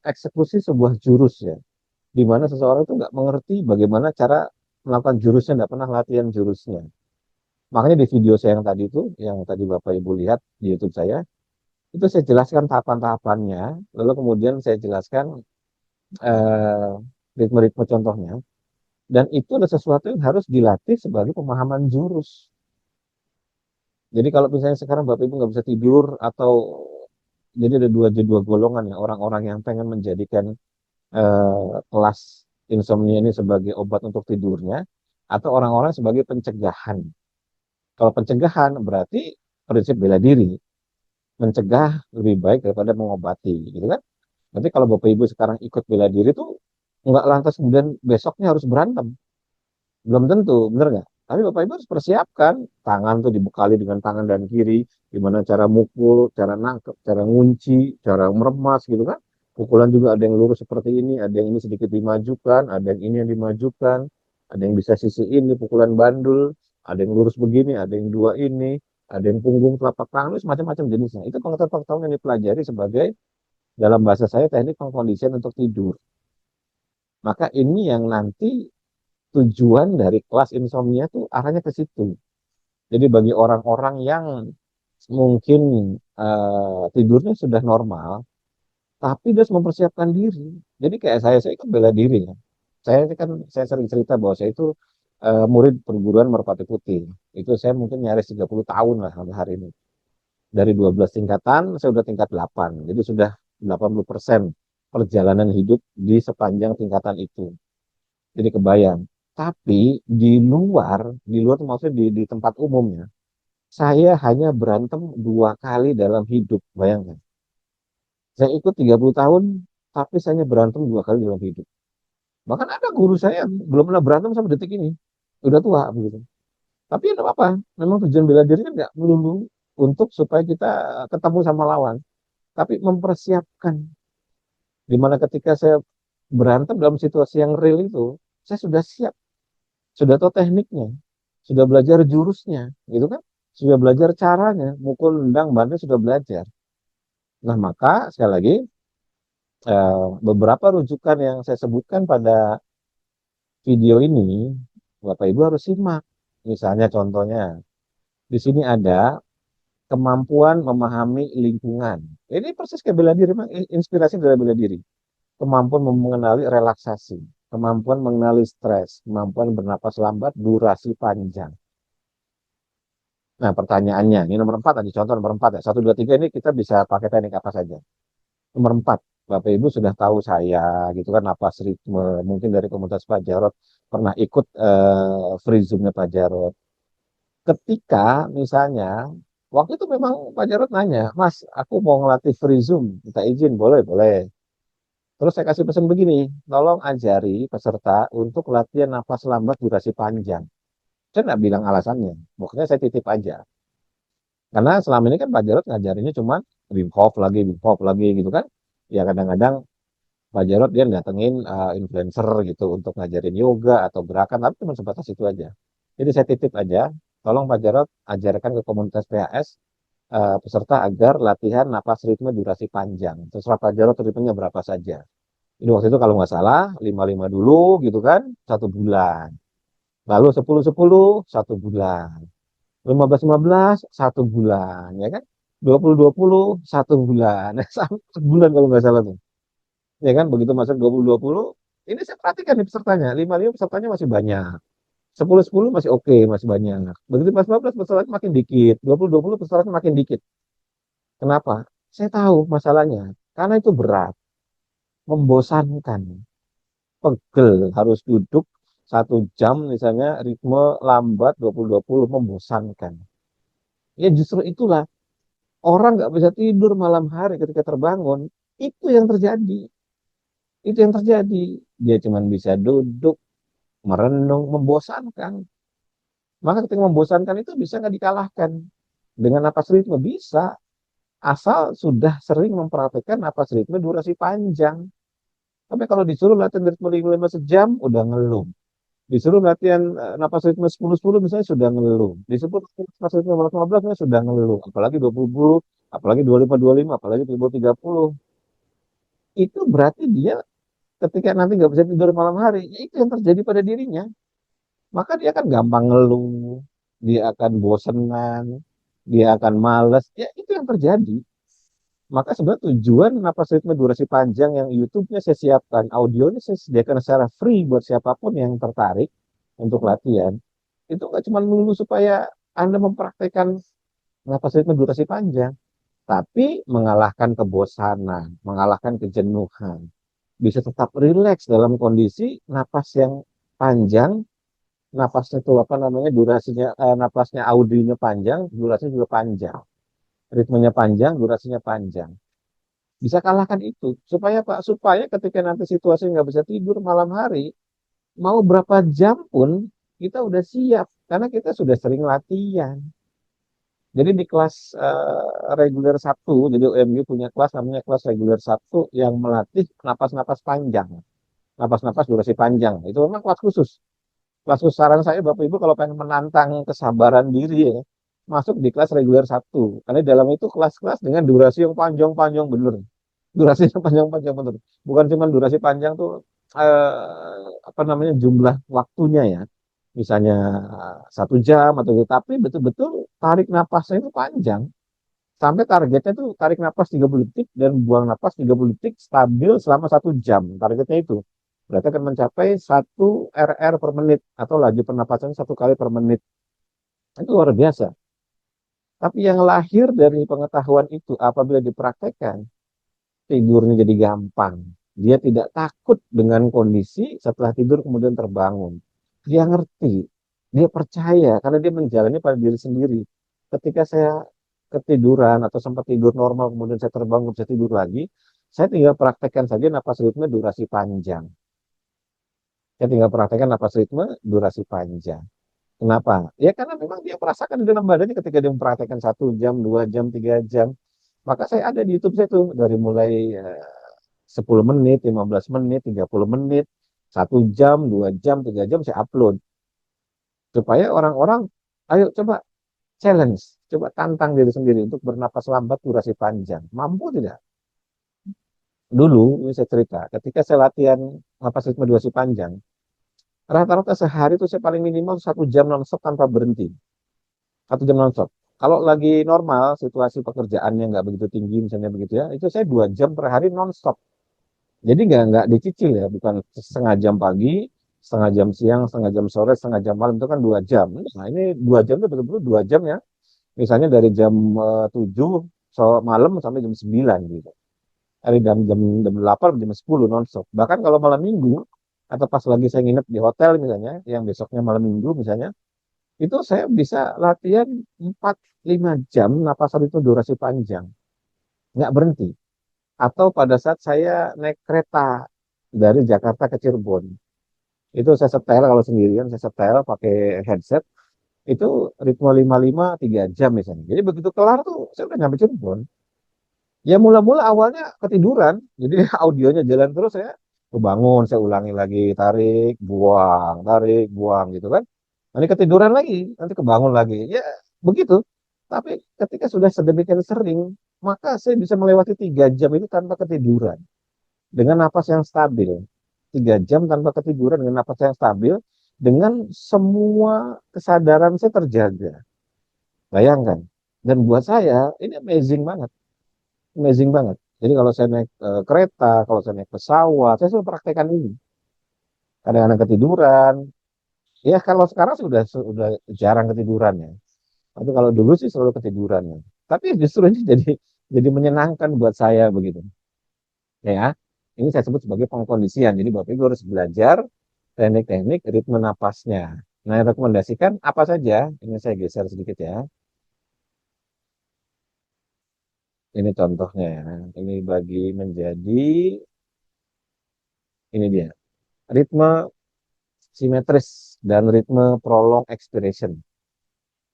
eksekusi sebuah jurus ya, di mana seseorang itu nggak mengerti bagaimana cara melakukan jurusnya, nggak pernah latihan jurusnya. Makanya di video saya yang tadi itu, yang tadi Bapak Ibu lihat di YouTube saya, itu saya jelaskan tahapan-tahapannya, lalu kemudian saya jelaskan eh, ritme-ritme contohnya, dan itu adalah sesuatu yang harus dilatih sebagai pemahaman jurus. Jadi kalau misalnya sekarang Bapak Ibu nggak bisa tidur, atau jadi ada dua golongan ya, orang-orang yang pengen menjadikan kelas insomnia ini sebagai obat untuk tidurnya, atau orang-orang sebagai pencegahan. Kalau pencegahan berarti prinsip bela diri, mencegah lebih baik daripada mengobati, gitu kan? Nanti kalau Bapak Ibu sekarang ikut bela diri tuh nggak lantas kemudian besoknya harus berantem, belum tentu, bener nggak? Tapi Bapak Ibu harus persiapkan, tangan tuh dibekali dengan tangan dan kiri, gimana cara mukul, cara nangkep, cara ngunci, cara meremas gitu kan. Pukulan juga ada yang lurus seperti ini, ada yang ini sedikit dimajukan, ada yang ini yang dimajukan, ada yang bisa sisi ini, pukulan bandul, ada yang lurus begini, ada yang dua ini, ada yang punggung telapak tangan, itu macam-macam jenisnya. Itu pengetahuan yang dipelajari sebagai, dalam bahasa saya, teknik pengkondisian untuk tidur. Maka ini yang nanti tujuan dari kelas insomnia tuh arahnya ke situ. Jadi bagi orang-orang yang mungkin tidurnya sudah normal, tapi dia harus mempersiapkan diri. Jadi kayak saya kan bela diri ya. Saya sering cerita bahwa saya itu murid perguruan Merpati Putih. Itu saya mungkin nyaris 30 tahun lah sampai hari ini. Dari 12 tingkatan, saya udah tingkat 8. Jadi sudah 80% perjalanan hidup di sepanjang tingkatan itu. Jadi kebayang. Tapi di luar tuh maksudnya di tempat umumnya, saya hanya berantem 2 kali dalam hidup. Bayangkan. Saya ikut 30 tahun, tapi saya berantem 2 kali dalam hidup. Bahkan ada guru saya yang belum pernah berantem sampai detik ini. Udah tua begitu. Tapi ya apa-apa. Memang tujuan bela diri kan nggak melulu untuk supaya kita ketemu sama lawan. Tapi mempersiapkan. Dimana ketika saya berantem dalam situasi yang real itu, saya sudah siap. Sudah tahu tekniknya, sudah belajar jurusnya, gitu kan? Sudah belajar caranya, mukul, nendang, banting sudah belajar. Nah, maka sekali lagi beberapa rujukan yang saya sebutkan pada video ini, Bapak Ibu harus simak. Misalnya contohnya, di sini ada kemampuan memahami lingkungan. Ini persis kayak bela diri, inspirasi dari bela diri. Kemampuan mengenali relaksasi, kemampuan mengenali stres, kemampuan bernapas lambat, durasi panjang. Nah, pertanyaannya, ini nomor 4 tadi, contoh nomor 4 ya. 1, 2, 3 ini kita bisa pakai teknik apa saja. Nomor 4, Bapak Ibu sudah tahu saya, gitu kan, napas ritme. Mungkin dari komunitas Pak Jarot pernah ikut free zoom-nya Pak Jarot. Ketika misalnya, waktu itu memang Pak Jarot nanya, Mas, aku mau ngelatih free zoom, minta izin, boleh, boleh. Terus saya kasih pesan begini, tolong ajari peserta untuk latihan napas lambat durasi panjang. Saya nggak bilang alasannya, pokoknya saya titip aja. Karena selama ini kan Pak Jarod ngajarinnya cuma Wim Hof lagi gitu kan. Ya kadang-kadang Pak Jarod dia datengin influencer gitu untuk ngajarin yoga atau gerakan, tapi cuma sebatas itu aja. Jadi saya titip aja, tolong Pak Jarod ajarkan ke komunitas PHS peserta agar latihan napas ritme durasi panjang. Terserah Pak Jarod ritmenya berapa saja. Ini waktu itu kalau nggak salah 5-5 dulu gitu kan, 1 bulan. Lalu 10-10, 1 bulan. 15-15, 1 bulan, ya kan? 20-20 1 bulan. Sampai sebulan kalau nggak salah tuh. Ya kan, begitu masuk 20-20, ini saya perhatikan nih pesertanya, 55 pesertanya masih banyak. 10-10 masih oke, masih banyak. Begitu pas 15 pesertanya makin dikit, 20-20 pesertanya makin dikit. Kenapa? Saya tahu masalahnya. Karena itu berat, membosankan, pegel, harus duduk 1 jam misalnya, ritme lambat 20-20, membosankan. Ya justru itulah, orang nggak bisa tidur malam hari ketika terbangun, itu yang terjadi. Itu yang terjadi. Dia cuma bisa duduk, merenung, membosankan. Maka ketika membosankan itu bisa nggak dikalahkan. Dengan napas ritme bisa, asal sudah sering mempraktekkan napas ritme durasi panjang. Tapi kalau disuruh latihan ritme 5 sejam, udah ngeluh. Disuruh latihan napas ritme 10-10 misalnya sudah ngeluh. Disuruh napas ritme 15-15 misalnya sudah ngeluh. Apalagi 20-20, apalagi 25-25, apalagi 30-30. Itu berarti dia ketika nanti nggak bisa tidur malam hari, ya itu yang terjadi pada dirinya. Maka dia akan gampang ngeluh, dia akan bosenan, dia akan males. Ya itu yang terjadi. Maka sebenarnya tujuan napas ritme durasi panjang yang YouTube-nya saya siapkan, audionya saya sediakan secara free buat siapapun yang tertarik untuk latihan. Itu nggak cuma melulu supaya Anda mempraktekkan napas ritme durasi panjang, tapi mengalahkan kebosanan, mengalahkan kejenuhan, bisa tetap rileks dalam kondisi napas yang panjang, napasnya itu apa namanya, durasinya, napasnya audionya panjang, durasinya juga panjang, ritmenya panjang, durasinya panjang. Bisa kalahkan itu supaya Pak, supaya ketika nanti situasi nggak bisa tidur malam hari, mau berapa jam pun kita udah siap karena kita sudah sering latihan. Jadi di kelas reguler 1, jadi UMU punya kelas namanya kelas reguler 1 yang melatih napas-napas panjang, napas-napas durasi panjang. Itu memang kelas khusus. Kelas khusus, saran saya Bapak Ibu kalau pengen menantang kesabaran diri ya, masuk di kelas reguler 1. Karena di dalam itu kelas-kelas dengan durasi yang panjang-panjang bener. Durasinya panjang-panjang bener. Bukan cuma durasi panjang tuh, apa namanya, jumlah waktunya ya. Misalnya 1 jam atau gitu. Tapi betul-betul tarik napasnya itu panjang. Sampai targetnya tuh tarik napas 30 detik dan buang napas 30 detik stabil selama 1 jam. Targetnya itu. Berarti akan mencapai 1 RR per menit atau laju pernapasan 1 kali per menit. Itu luar biasa. Tapi yang lahir dari pengetahuan itu apabila dipraktekkan, tidurnya jadi gampang. Dia tidak takut dengan kondisi setelah tidur kemudian terbangun. Dia ngerti, dia percaya karena dia menjalani pada diri sendiri. Ketika saya ketiduran atau sempat tidur normal kemudian saya terbangun bisa tidur lagi, saya tinggal praktekkan saja napas ritme durasi panjang. Saya tinggal praktekkan napas ritme durasi panjang. Kenapa? Ya karena memang dia merasakan di dalam badannya ketika dia mempraktekkan 1 jam, 2 jam, 3 jam. Maka saya ada di YouTube saya tuh dari mulai 10 menit, 15 menit, 30 menit, 1 jam, 2 jam, 3 jam saya upload. Supaya orang-orang, ayo coba challenge, coba tantang diri sendiri untuk bernapas lambat durasi panjang. Mampu tidak? Dulu, ini saya cerita, ketika saya latihan napas ritme durasi panjang, rata-rata sehari itu saya paling minimal 1 jam nonstop tanpa berhenti. 1 jam nonstop. Kalau lagi normal, situasi pekerjaannya nggak begitu tinggi, misalnya begitu ya, itu saya 2 jam per hari nonstop. Jadi nggak dicicil ya, bukan setengah jam pagi, setengah jam siang, setengah jam sore, setengah jam malam, itu kan 2 jam. Nah ini 2 jam itu betul-betul 2 jam ya. Misalnya dari jam 7 malam sampai jam 9 gitu. Dari jam 8 sampai jam 10 nonstop. Bahkan kalau malam minggu, atau pas lagi saya nginep di hotel misalnya, yang besoknya malam minggu misalnya, itu saya bisa latihan 4-5 jam napasan itu durasi panjang. Nggak berhenti. Atau pada saat saya naik kereta dari Jakarta ke Cirebon, itu saya setel kalau sendirian, saya setel pakai headset, itu ritme 55 3 jam misalnya. Jadi begitu kelar tuh saya udah nyampe Cirebon. Ya mula-mula awalnya ketiduran, jadi audionya jalan terus, saya kebangun, saya ulangi lagi, tarik, buang gitu kan. Nanti ketiduran lagi, nanti kebangun lagi. Ya begitu. Tapi ketika sudah sedemikian sering, maka saya bisa melewati 3 jam itu tanpa ketiduran dengan napas yang stabil. 3 jam tanpa ketiduran dengan napas yang stabil, dengan semua kesadaran saya terjaga. Bayangkan. Dan buat saya ini amazing banget. Jadi kalau saya naik kereta, kalau saya naik pesawat, saya selalu praktekkan ini. Kadang-kadang ketiduran. Ya kalau sekarang sudah jarang ketiduran ya. Tapi kalau dulu sih selalu ketiduran ya. Tapi justru ini jadi menyenangkan buat saya begitu. Ya, ini saya sebut sebagai pengkondisian. Jadi Bapak Ibu harus belajar teknik-teknik ritme napasnya. Nah, yang rekomendasikan apa saja? Ini saya geser sedikit ya. Ini contohnya ya. Ini bagi menjadi, ini dia, ritme simetris dan ritme prolong expiration.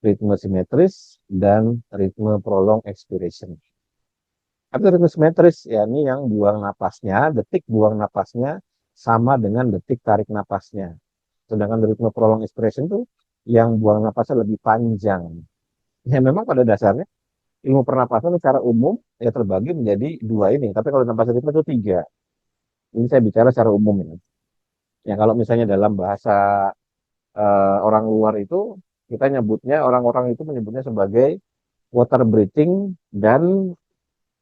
Ritme simetris dan ritme prolong expiration. Tapi ritme simetris, ya ini yang buang napasnya, detik buang napasnya sama dengan detik tarik napasnya. Sedangkan ritme prolong expiration itu yang buang napasnya lebih panjang. Ya memang pada dasarnya ilmu pernapasan secara umum ya terbagi menjadi dua ini. Tapi kalau napas ritme itu tiga. Ini saya bicara secara umum ya. Ya kalau misalnya dalam bahasa orang luar itu kita nyebutnya, orang-orang itu menyebutnya sebagai water breathing dan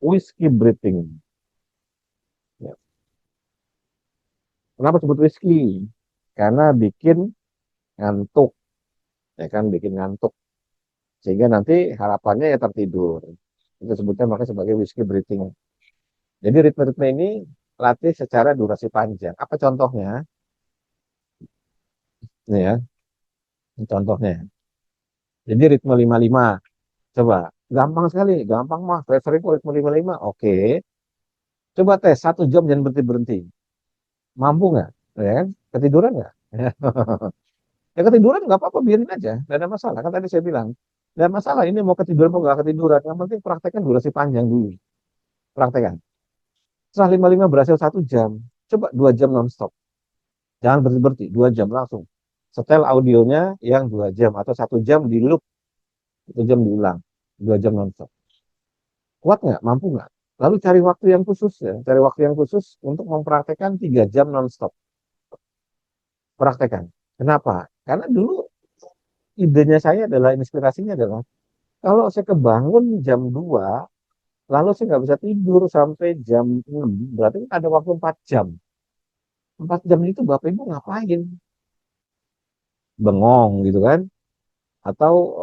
whiskey breathing. Ya. Kenapa sebut whiskey? Karena bikin ngantuk, ya kan, bikin ngantuk. Sehingga nanti harapannya ya tertidur. Itu sebutnya makanya sebagai whiskey breathing. Jadi ritme-ritme ini latih secara durasi panjang. Apa contohnya? Ini ya, ini contohnya. Jadi ritme 55. Coba, gampang sekali, gampang mah. Preferring ritme 55. Oke. Coba tes 1 jam jangan berhenti-berhenti. Mampu nggak? Ya kan? Ketiduran nggak? Ya ketiduran nggak apa-apa, biarin aja. Nggak ada masalah. Kan tadi saya bilang, nggak ada masalah. Ini mau ketiduran mau nggak ketiduran. Yang penting praktekkan durasi panjang dulu. Praktekkan. Setelah 55 berhasil 1 jam. Coba 2 jam nonstop. Jangan berhenti-berhenti. 2 jam langsung. Setel audionya yang 2 jam. Atau 1 jam di loop. 1 jam diulang. 2 jam nonstop. Kuat nggak? Mampu nggak? Lalu cari waktu yang khusus ya. Cari waktu yang khusus untuk mempraktekkan 3 jam nonstop. Praktekkan. Kenapa? Karena dulu idenya saya adalah, inspirasinya adalah, kalau saya kebangun jam 2, lalu saya nggak bisa tidur sampai jam 6, berarti ada waktu 4 jam. 4 jam itu Bapak Ibu ngapain? Bengong gitu kan? Atau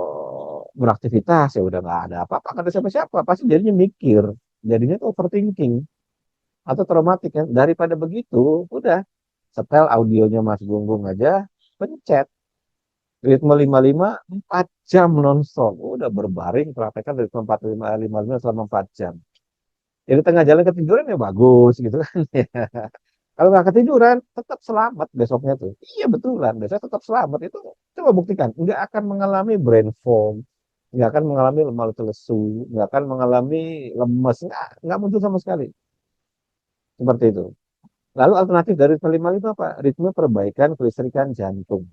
beraktivitas, ya udah nggak ada apa-apa, nggak ada siapa-siapa. Pasti jadinya mikir. Jadinya tuh overthinking. Atau traumatik kan. Daripada begitu, udah. Setel audionya Mas Gunggung aja, pencet. Ritme 55, 4 jam nonstop. Udah berbaring, praktekkan ritme 55 selama 4 jam. Jadi tengah jalan ketiduran ya bagus gitu kan. Kalau nggak ketiduran, tetap selamat besoknya tuh. Iya betulan, besok tetap selamat. Itu coba buktikan. Nggak akan mengalami brain fog, nggak akan mengalami lemah lesu, nggak akan mengalami lemes, nggak muncul sama sekali. Seperti itu. Lalu alternatif dari ritme 55 apa? Ritme perbaikan kelistrikan jantung.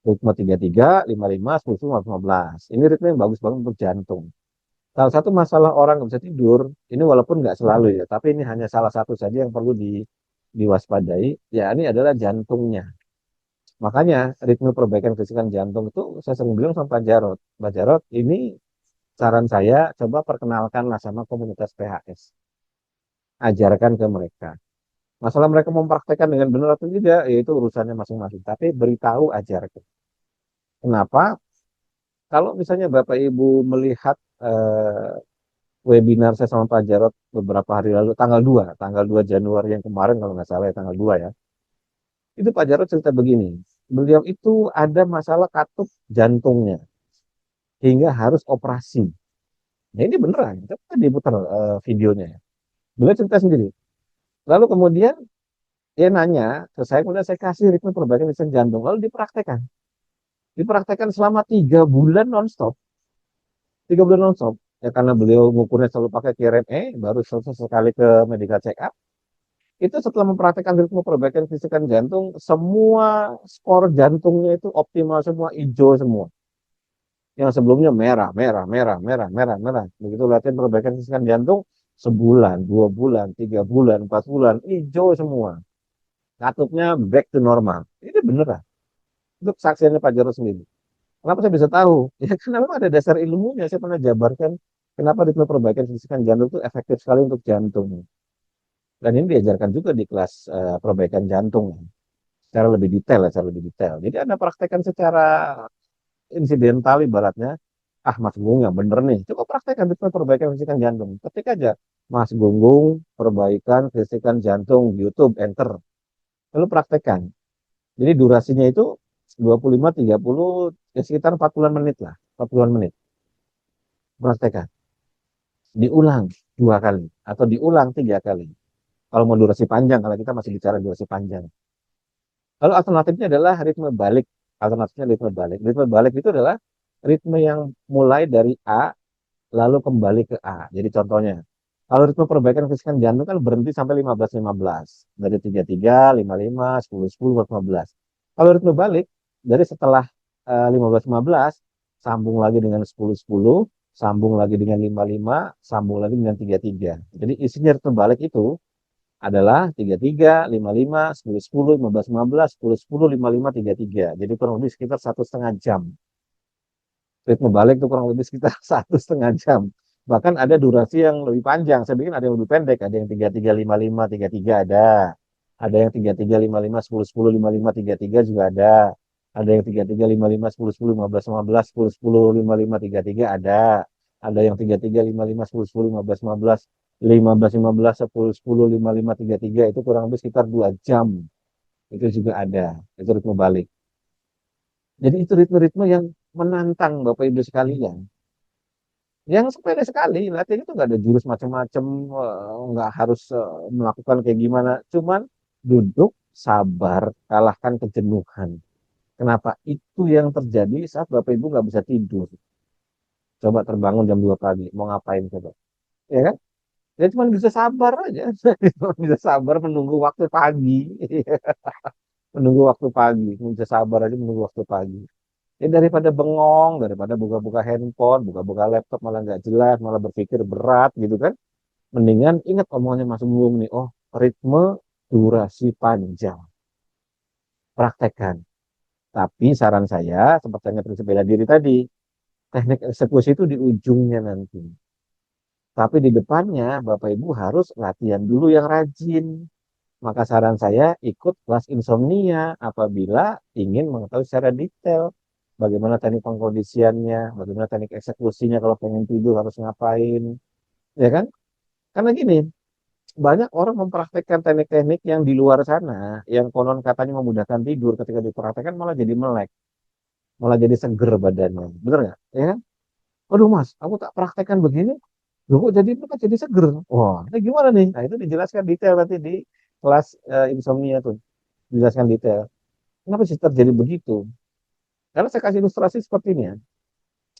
Ritme 33, 55, 10, 15. Ini ritme yang bagus banget untuk jantung. Salah satu masalah orang nggak bisa tidur, ini walaupun nggak selalu ya, tapi ini hanya salah satu saja yang perlu diwaspadai, ya ini adalah jantungnya. Makanya ritme perbaikan kesiapan jantung itu saya sering bilang sama Pak Jarot. Pak Jarot, ini saran saya, coba perkenalkanlah sama komunitas PHS. Ajarkan ke mereka. Masalah mereka mempraktekkan dengan benar atau tidak, yaitu urusannya masing-masing. Tapi beritahu, ajarkan. Kenapa? Kalau misalnya Bapak Ibu melihat webinar saya sama Pak Jarot beberapa hari lalu, tanggal 2 Januari yang kemarin kalau nggak salah ya, tanggal 2 ya. Itu Pak Jarot cerita begini, beliau itu ada masalah katup jantungnya, hingga harus operasi. Nah ini beneran, coba diputar videonya ya. Beliau cerita sendiri. Lalu kemudian dia nanya ke saya, kemudian saya kasih ritme perbaikan mesin jantung, lalu dipraktekkan. Dipraktekkan selama 3 bulan nonstop. 3 bulan nonstop. Ya karena beliau ngukurnya selalu pakai QRME, baru selesai sekali ke medical check up. Itu setelah mempraktekkan ritme perbaikan kesiapan jantung, semua skor jantungnya itu optimal semua, hijau semua. Yang sebelumnya merah, merah, merah, merah, merah, merah. Begitu latihan perbaikan kesiapan jantung, sebulan, 2 bulan, 3 bulan, 4 bulan, hijau semua. Katupnya back to normal. Ini beneran. Itu kesaksiannya Pak Jarod sendiri. Kenapa saya bisa tahu? Ya karena memang ada dasar ilmunya. Saya pernah jabarkan kenapa ritme perbaikan keseimbangan jantung itu efektif sekali untuk jantung. Dan ini diajarkan juga di kelas perbaikan jantung secara lebih detail ya, secara lebih detail. Jadi Anda praktekkan secara insidental ibaratnya, ah Mas Gunggung yang bener nih, coba praktekkan ritme perbaikan keseimbangan jantung. Ketik aja Mas Gunggung perbaikan keseimbangan jantung di YouTube, enter. Lalu praktekkan. Jadi durasinya itu 25, 30, ya sekitar 40-an menit lah. 40-an menit. Praktekkan. Diulang 2 kali. Atau diulang 3 kali. Kalau mau durasi panjang, kalau kita masih bicara durasi panjang. Lalu alternatifnya adalah ritme balik. Alternatifnya ritme balik. Ritme balik itu adalah ritme yang mulai dari A, lalu kembali ke A. Jadi contohnya, kalau ritme perbaikan keseimbangan jantung kan berhenti sampai 15-15. Dari 33, 55, 10, 10, 15. Kalau ritme balik, dari setelah 15-15, sambung lagi dengan 10, 10, sambung lagi dengan 55, sambung lagi dengan 33. Jadi isinya ritme balik itu adalah 33, 55, 10, 10, 15, 15, 10, 10, 55, 33. Jadi kurang lebih sekitar 1,5 jam. Ritme balik itu kurang lebih sekitar 1,5 jam. Bahkan ada durasi yang lebih panjang. Saya bikin ada yang lebih pendek. Ada yang 33, 55, 33 ada. Ada yang 33, 55, 10, 10, 55, 33 juga ada. Ada yang 33, 55, 10, 10, 15, 15, 10, 10, 55, 33 ada. Ada yang 33, 55, 10, 10, 15, 15, 15, 15, 10, 10, 55, 33 itu kurang lebih sekitar 2 jam. Itu juga ada. Itu ritme balik. Jadi itu ritme-ritme yang menantang Bapak Ibu sekalian. Yang sepele sekali, latihan itu nggak ada jurus macam-macam, nggak harus melakukan kayak gimana. Cuman duduk, sabar, kalahkan kejenuhan. Kenapa? Itu yang terjadi saat Bapak Ibu nggak bisa tidur. Coba terbangun jam 2 pagi, mau ngapain coba? Ya kan? Ya cuma bisa sabar aja. Cuma bisa sabar menunggu waktu pagi. Menunggu waktu pagi. Bisa sabar aja menunggu waktu pagi. Ya daripada bengong, daripada buka-buka handphone, buka-buka laptop malah nggak jelas, malah berpikir berat gitu kan. Mendingan ingat omongannya Mas Bung nih, oh ritme durasi panjang. Praktekkan. Tapi saran saya, seperti yang prinsip bela diri tadi, teknik eksekusi itu di ujungnya nanti. Tapi di depannya, Bapak Ibu harus latihan dulu yang rajin. Maka saran saya ikut kelas insomnia apabila ingin mengetahui secara detail bagaimana teknik pengkondisiannya, bagaimana teknik eksekusinya kalau pengen tidur harus ngapain, ya kan? Karena gini, banyak orang mempraktekkan teknik-teknik yang di luar sana, yang konon katanya memudahkan tidur, ketika dipraktekkan malah jadi melek, malah jadi seger badannya, bener nggak? Ya kan? Aduh mas, aku tak praktekkan begini, loh kok jadi seger? Wah, ini gimana nih? Nah itu dijelaskan detail nanti di kelas insomnia tuh, dijelaskan detail. Kenapa sih terjadi begitu? Karena saya kasih ilustrasi seperti ini ya.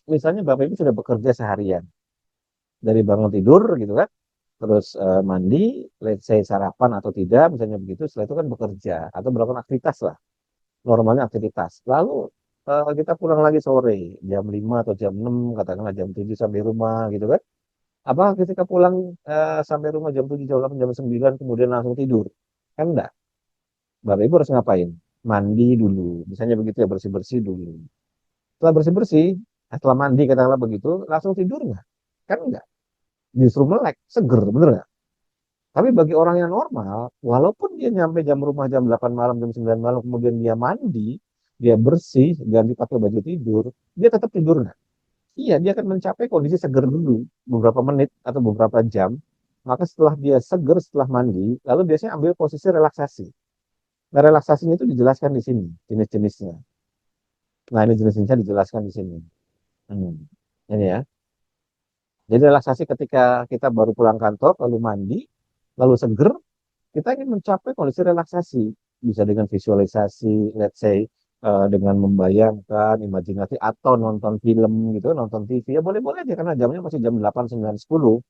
Misalnya Bapak Ibu sudah bekerja seharian, dari bangun tidur gitu kan, terus mandi, let's say sarapan atau tidak, misalnya begitu, setelah itu kan bekerja atau melakukan aktivitas lah, normalnya aktivitas. Lalu kita pulang lagi sore, jam 5 atau jam 6, katakanlah jam 7 sampai rumah gitu kan. Apa ketika pulang sampai rumah jam 7, jam 8, jam 9, kemudian langsung tidur? Kan enggak. Bapak Ibu harus ngapain? Mandi dulu, misalnya begitu ya, bersih-bersih dulu. Setelah bersih-bersih, setelah mandi katakanlah begitu, langsung tidur nggak? Kan enggak. Justru melek, seger, bener nggak? Tapi bagi orang yang normal, walaupun dia nyampe jam rumah jam 8 malam, jam 9 malam, kemudian dia mandi, dia bersih, ganti pakai baju tidur, dia tetap tidur nggak? Iya, dia akan mencapai kondisi seger dulu, beberapa menit atau beberapa jam. Maka setelah dia seger, setelah mandi, lalu biasanya ambil posisi relaksasi. Nah, relaksasinya itu dijelaskan di sini, jenis-jenisnya. Nah, ini jenis-jenisnya dijelaskan di sini. Hmm. Ini ya. Jadi relaksasi ketika kita baru pulang kantor, lalu mandi, lalu seger, kita ingin mencapai kondisi relaksasi. Bisa dengan visualisasi, let's say, dengan membayangkan, imajinasi, atau nonton film gitu, nonton TV. Ya boleh-boleh aja, karena jamnya masih jam 8, 9, 10.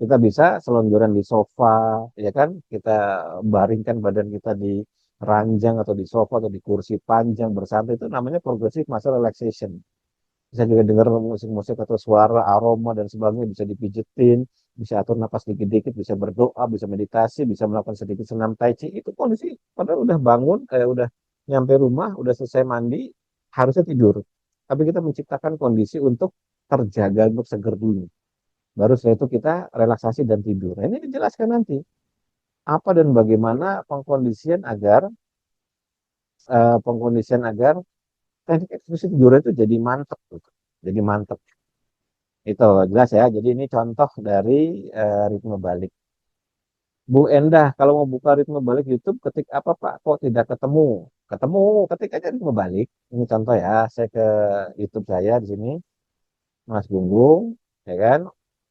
Kita bisa selonjoran di sofa, ya kan? Kita baringkan badan kita di ranjang atau di sofa atau di kursi panjang bersantai, itu namanya progressive muscle relaxation. Bisa juga dengar musik-musik atau suara, aroma dan sebagainya, bisa dipijetin, bisa atur napas dikit-dikit, bisa berdoa, bisa meditasi, bisa melakukan sedikit senam tai chi. Itu kondisi padahal udah bangun, udah nyampe rumah, udah selesai mandi, harusnya tidur. tapi kita menciptakan kondisi untuk terjaga, untuk seger dulu. Baru setelah itu kita relaksasi dan tidur. Nah, ini dijelaskan nanti apa dan bagaimana pengkondisian agar teknik eksekusi tidur itu jadi mantep, gitu. Jadi mantep. Itu jelas ya. Jadi ini contoh dari ritme balik. Bu Endah, kalau mau buka ritme balik YouTube, ketik apa Pak? Kok tidak ketemu? Ketemu, ketik aja ritme balik. Ini contoh ya, saya ke YouTube saya di sini, Mas Gunggung, ya kan?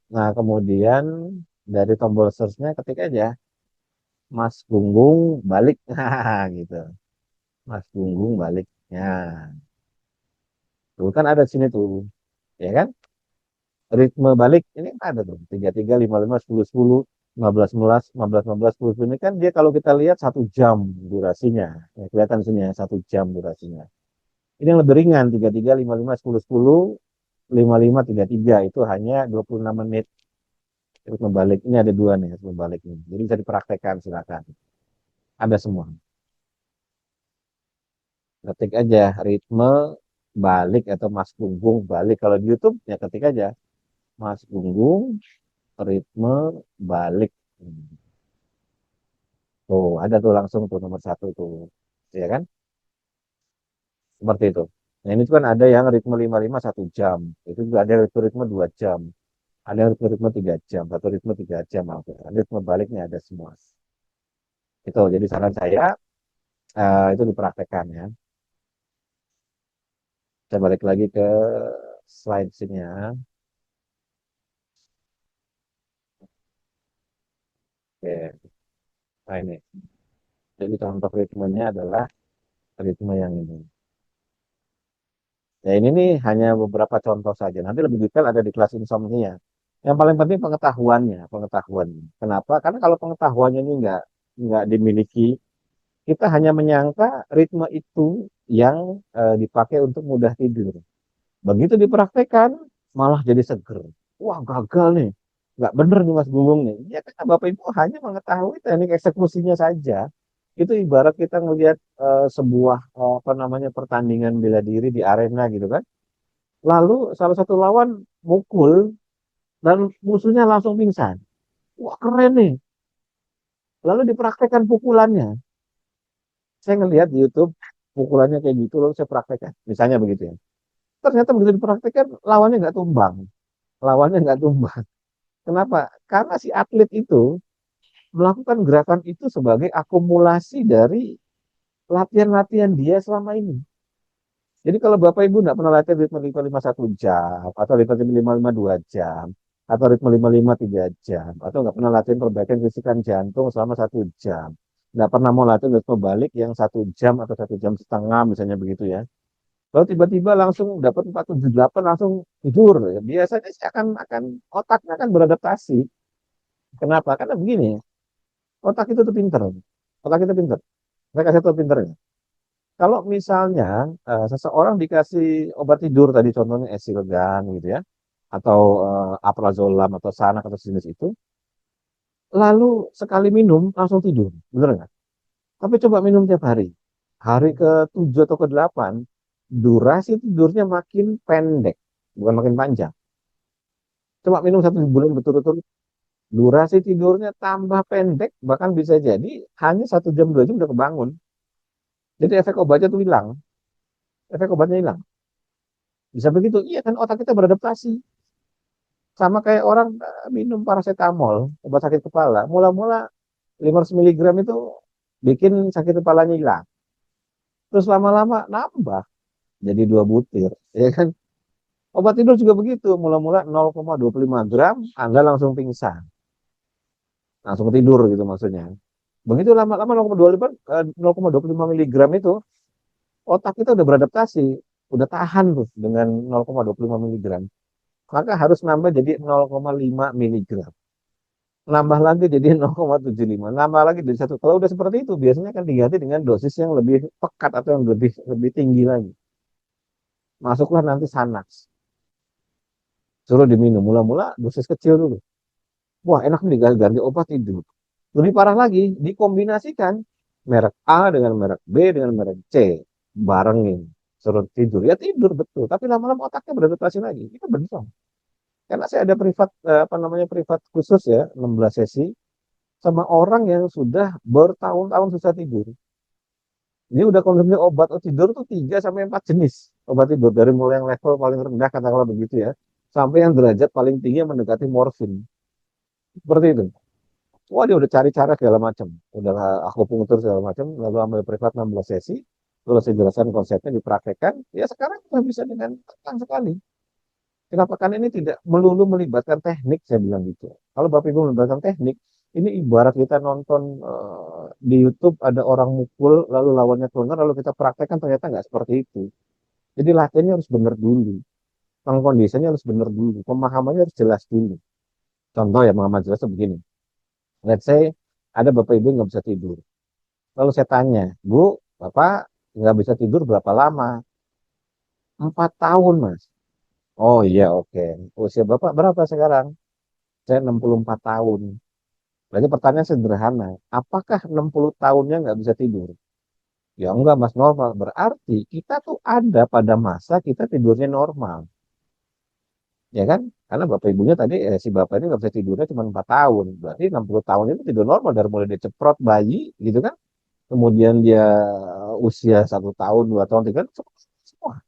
Nah, kemudian dari tombol search-nya ketik aja, Mas Gunggung balik, gitu. Mas Gunggung baliknya. Tuh kan ada di sini tuh, ya kan? Ritme balik ini ada tuh 33, 55, 10, 10, 15, 11, 15, 15, 10, 10. Ini kan dia kalau kita lihat 1 jam durasinya, ya, kelihatan sini ya 1 jam durasinya. Ini yang lebih ringan 33, 55, 10, 10, 55, 33 itu hanya 26 menit. Ritme balik ini ada dua nih ritme balik ini, jadi bisa dipraktekkan, silakan, ada semua. Ketik aja ritme balik atau Mas Gunggung balik, kalau di YouTube ya ketik aja Mas Gunggung ritme balik. Tuh, ada tuh langsung tuh nomor 1 tuh. Ya kan? Seperti itu. Nah, ini kan ada yang ritme 55 1 jam. Itu juga ada ritme 2 jam. Ada ritme 3 jam. Satu ritme 3 jam. Ada ritme baliknya ada semua. Itu, jadi saran saya itu dipraktekkan ya. Saya balik lagi ke slide sini ya. Oke, nah ini. Jadi contoh ritmenya adalah ritme yang ini. Ya ini nih hanya beberapa contoh saja. Nanti lebih detail ada di kelas insomnia. Yang paling penting pengetahuannya, pengetahuan. Kenapa? Karena kalau pengetahuannya ini nggak dimiliki, kita hanya menyangka ritme itu yang dipakai untuk mudah tidur. Begitu dipraktekkan, malah jadi seger. Wah, gagal nih. Nggak bener nih Mas Gunggung nih. Ya karena Bapak Ibu hanya mengetahui teknik eksekusinya saja. Itu ibarat kita ngelihat sebuah apa namanya pertandingan bela diri di arena gitu kan. Lalu salah satu lawan mukul dan musuhnya langsung pingsan. Wah, keren nih. Lalu dipraktekkan pukulannya. Saya ngelihat di YouTube pukulannya kayak gitu, lalu saya praktekkan. Misalnya begitu ya. Ternyata begitu dipraktekkan, lawannya nggak tumbang. Lawannya nggak tumbang. Kenapa? Karena si atlet itu melakukan gerakan itu sebagai akumulasi dari latihan-latihan dia selama ini. Jadi kalau Bapak Ibu nggak pernah latihan ritme 55 1 jam, atau ritme 55 2 jam, atau ritme 55 3 jam, atau nggak pernah latihan perbaikan fisikan jantung selama 1 jam, nggak pernah mau latihan ritme balik yang 1 jam atau 1 jam setengah misalnya begitu ya. Lalu tiba-tiba langsung dapat 478 langsung tidur. Ya, biasanya sih akan otaknya akan beradaptasi. Kenapa? Karena begini, otak itu tuh pinter. Otak itu pinter. Saya kasih tahu pinternya. Kalau misalnya seseorang dikasih obat tidur tadi contohnya Esilgan gitu ya, atau Aprazolam atau Sanak atau jenis itu, lalu sekali minum langsung tidur, bener nggak? Tapi coba minum tiap hari, hari ke-7 atau ke-8, durasi tidurnya makin pendek, bukan makin panjang. Coba minum 1 bulan berturut-turut, durasi tidurnya tambah pendek, bahkan bisa jadi hanya 1 jam 2 jam udah kebangun. Jadi efek obatnya tuh hilang, efek obatnya hilang. Bisa begitu? Iya kan otak kita beradaptasi. Sama kayak orang minum paracetamol, obat sakit kepala. Mula-mula 500 miligram itu bikin sakit kepalanya hilang. Terus lama-lama nambah jadi 2 butir. Ya kan? Obat tidur juga begitu. Mula-mula 0,25 gram, Anda langsung pingsan. Langsung tidur gitu maksudnya. Begitu lama-lama 0,25 miligram itu, otak kita udah beradaptasi. Udah tahan tuh dengan 0,25 miligram. Maka harus nambah jadi 0,5 miligram. Nambah lagi jadi 0,75, nambah lagi dari 1. Kalau udah seperti itu, biasanya kan diganti dengan dosis yang lebih pekat atau yang lebih lebih tinggi lagi. Masuklah nanti Xanax, suruh diminum. Mula-mula dosis kecil dulu. Wah, enak nih ganti obat tidur. Lebih parah lagi, dikombinasikan merek A dengan merek B dengan merek C, barengin. suruh tidur, ya tidur betul, tapi lama-lama otaknya beradaptasi lagi. Itu benar. Karena saya ada privat, apa namanya, privat khusus ya, 16 sesi sama orang yang sudah bertahun-tahun susah tidur. Ini udah konsumsi obat tidur tuh 3 sampai 4 jenis obat tidur, dari mulai yang level paling rendah katakanlah begitu ya, sampai yang derajat paling tinggi yang mendekati morfin. Seperti itu. Wah, dia udah cari cara segala macam. Udah aku pungutur segala macam, lalu ambil privat 16 sesi, terus saya jelaskan konsepnya, dipraktekkan. Ya sekarang kita bisa dengan tenang sekali. Kenapa? Karena ini tidak melulu melibatkan teknik, saya bilang gitu. Kalau Bapak Ibu melibatkan teknik, ini ibarat kita nonton di YouTube ada orang mukul, lalu lawannya keluar, lalu kita praktekkan ternyata nggak seperti itu. Jadi latihannya harus benar dulu, pengkondisinya harus benar dulu, pemahamannya harus jelas dulu. Contoh ya, pemahaman jelas itu begini. Let's say ada Bapak Ibu yang nggak bisa tidur. Lalu saya tanya, Bu, Bapak nggak bisa tidur berapa lama? 4 tahun, Mas. Oh iya, oke. Usia Bapak berapa sekarang? Saya 64 tahun. Berarti pertanyaan sederhana, apakah 60 tahunnya nggak bisa tidur? Ya enggak, Mas, normal. Berarti kita tuh ada pada masa kita tidurnya normal. Ya kan? Karena Bapak Ibunya tadi, si Bapak ini nggak bisa tidurnya cuma 4 tahun. Berarti 60 tahun itu tidur normal, dari mulai dia ceprot bayi, gitu kan? Kemudian dia usia 1 tahun, 2 tahun, 3 tahun, semua.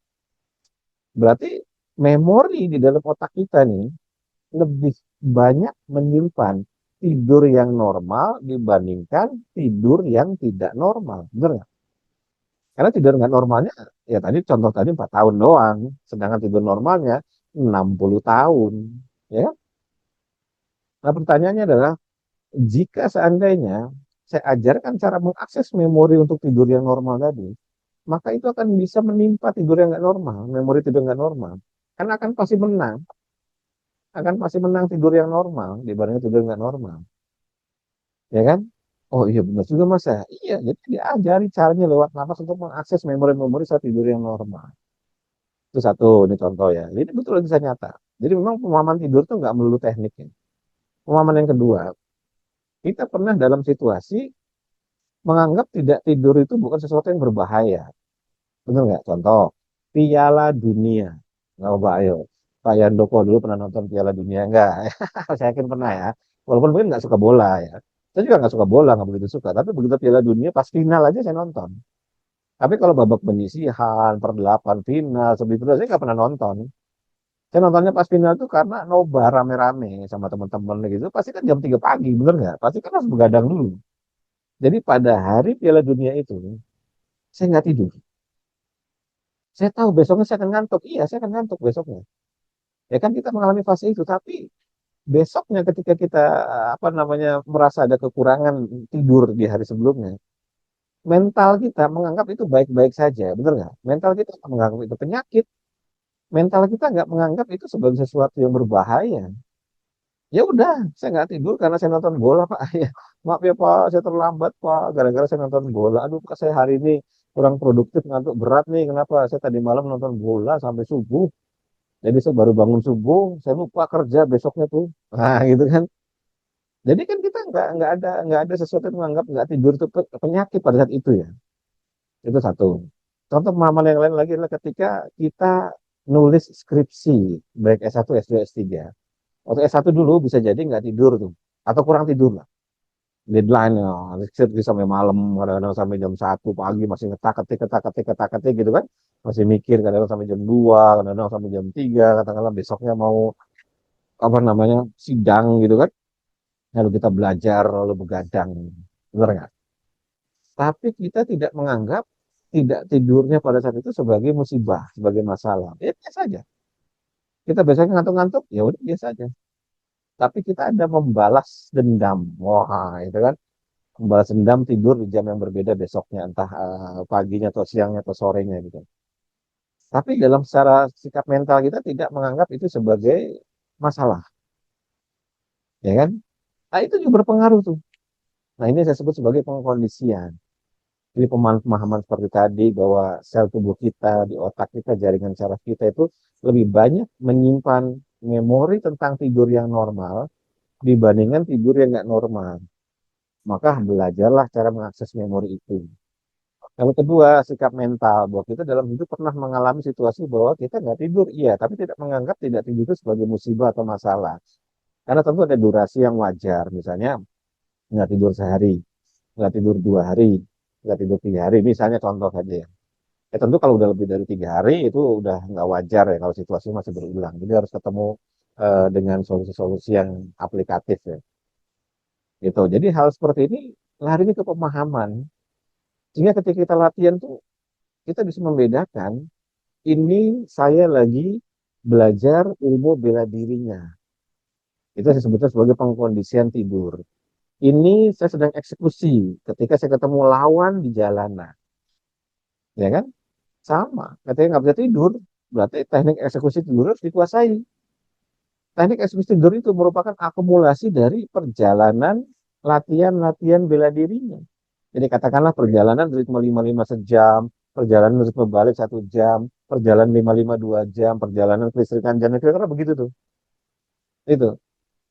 Berarti memori di dalam otak kita nih lebih banyak menyimpan tidur yang normal dibandingkan tidur yang tidak normal. Benar nggak? Karena tidur nggak normalnya, ya tadi contoh tadi 4 tahun doang. Sedangkan tidur normalnya 60 tahun. Ya kan? Nah, pertanyaannya adalah, jika seandainya saya ajarkan cara mengakses memori untuk tidur yang normal tadi, maka itu akan bisa menimpa tidur yang nggak normal, memori tidur nggak normal. Karena akan pasti menang tidur yang normal dibanding tidur nggak normal. Ya kan? Oh iya, benar juga Mas ya. Iya, jadi diajari caranya lewat nafas untuk mengakses memori-memori saat tidur yang normal. Itu satu, ini contoh ya. Ini betul bisa nyata. Jadi memang pemahaman tidur itu nggak melulu tekniknya. Pemahaman yang kedua, kita pernah dalam situasi menganggap tidak tidur itu bukan sesuatu yang berbahaya. Benar nggak? Contoh, Piala Dunia. Nggak apa, ayo. Pak Yandoko dulu pernah nonton Piala Dunia nggak? Saya yakin pernah ya. Walaupun mungkin nggak suka bola ya. Saya juga nggak suka bola, nggak begitu suka. Tapi begitu Piala Dunia pas final aja saya nonton. Tapi kalau babak penyisihan, perdelapan final, semifinal saya nggak pernah nonton. Saya nontonnya pas final tuh karena nobar rame-rame sama teman-teman gitu. Pasti kan jam 3 pagi, bener nggak? Pasti kan harus begadang dulu. Jadi pada hari Piala Dunia itu, saya nggak tidur. Saya tahu besoknya saya akan ngantuk. Iya, saya akan ngantuk besoknya. Ya kan kita mengalami fase itu. Tapi besoknya ketika kita apa namanya merasa ada kekurangan tidur di hari sebelumnya, mental kita menganggap itu baik-baik saja, bener nggak? Mental kita menganggap itu penyakit. Mental kita nggak menganggap itu sebagai sesuatu yang berbahaya. Ya udah, saya nggak tidur karena saya nonton bola, Pak. Ya, maaf ya Pak, saya terlambat Pak, gara-gara saya nonton bola. Aduh, Pak, saya hari ini kurang produktif, ngantuk berat nih. Kenapa? Saya tadi malam nonton bola sampai subuh. Jadi saya baru bangun subuh, saya lupa kerja besoknya tuh. Nah, gitu kan. Jadi kan kita nggak ada sesuatu yang menganggap nggak tidur itu penyakit pada saat itu ya. Itu satu. Contoh pemahaman yang lain lagi adalah ketika kita nulis skripsi, baik S1, S2, S3. Waktu S1 dulu bisa jadi nggak tidur tuh, atau kurang tidur lah. Deadline ya, skripsi sampai malam, kadang-kadang sampai jam 1 pagi masih ngetak-ketik gitu kan. Masih mikir, kadang-kadang sampai jam 2, kadang-kadang sampai jam 3, katakanlah besoknya mau apa namanya sidang gitu kan. Lalu kita belajar, lalu begadang. Benar nggak? Tapi kita tidak menganggap tidak tidurnya pada saat itu sebagai musibah, sebagai masalah. Ya biasa aja. Kita biasanya ngantuk-ngantuk, ya udah biasa aja. Tapi kita ada membalas dendam. Wah, itu kan. Membalas dendam tidur di jam yang berbeda besoknya, entah paginya atau siangnya atau sorenya gitu. Tapi dalam secara sikap mental kita tidak menganggap itu sebagai masalah, ya kan? Nah, itu juga berpengaruh tuh. Nah, ini saya sebut sebagai pengkondisian. Jadi pemahaman seperti tadi bahwa sel tubuh kita, di otak kita, jaringan saraf kita itu lebih banyak menyimpan memori tentang tidur yang normal dibandingkan tidur yang nggak normal. Maka belajarlah cara mengakses memori itu. Yang kedua, sikap mental bahwa kita dalam hidup pernah mengalami situasi bahwa kita nggak tidur, iya, tapi tidak menganggap tidak tidur itu sebagai musibah atau masalah. Karena tentu ada durasi yang wajar, misalnya nggak tidur sehari, nggak tidur 2 hari, nggak tidur 3 hari, misalnya contoh saja ya. Ya tentu kalau udah lebih dari 3 hari itu udah nggak wajar ya kalau situasi masih berulang. Jadi harus ketemu dengan solusi-solusi yang aplikatif ya. Gitu. Jadi hal seperti ini larinya ke pemahaman. Sehingga ketika kita latihan tuh kita bisa membedakan ini saya lagi belajar ilmu bela dirinya. Itu saya sebutnya sebagai pengkondisian tidur. Ini saya sedang eksekusi ketika saya ketemu lawan di jalanan. Ya kan? Sama. Ketika nggak bisa tidur, berarti teknik eksekusi tidur harus dikuasai. Teknik eksekusi tidur itu merupakan akumulasi dari perjalanan latihan-latihan bela dirinya. Jadi katakanlah perjalanan ritme 55 sejam, perjalanan ritme balik 1 jam, perjalanan 55 2 jam, perjalanan kelistrikan jam, kira-kira begitu tuh. Itu.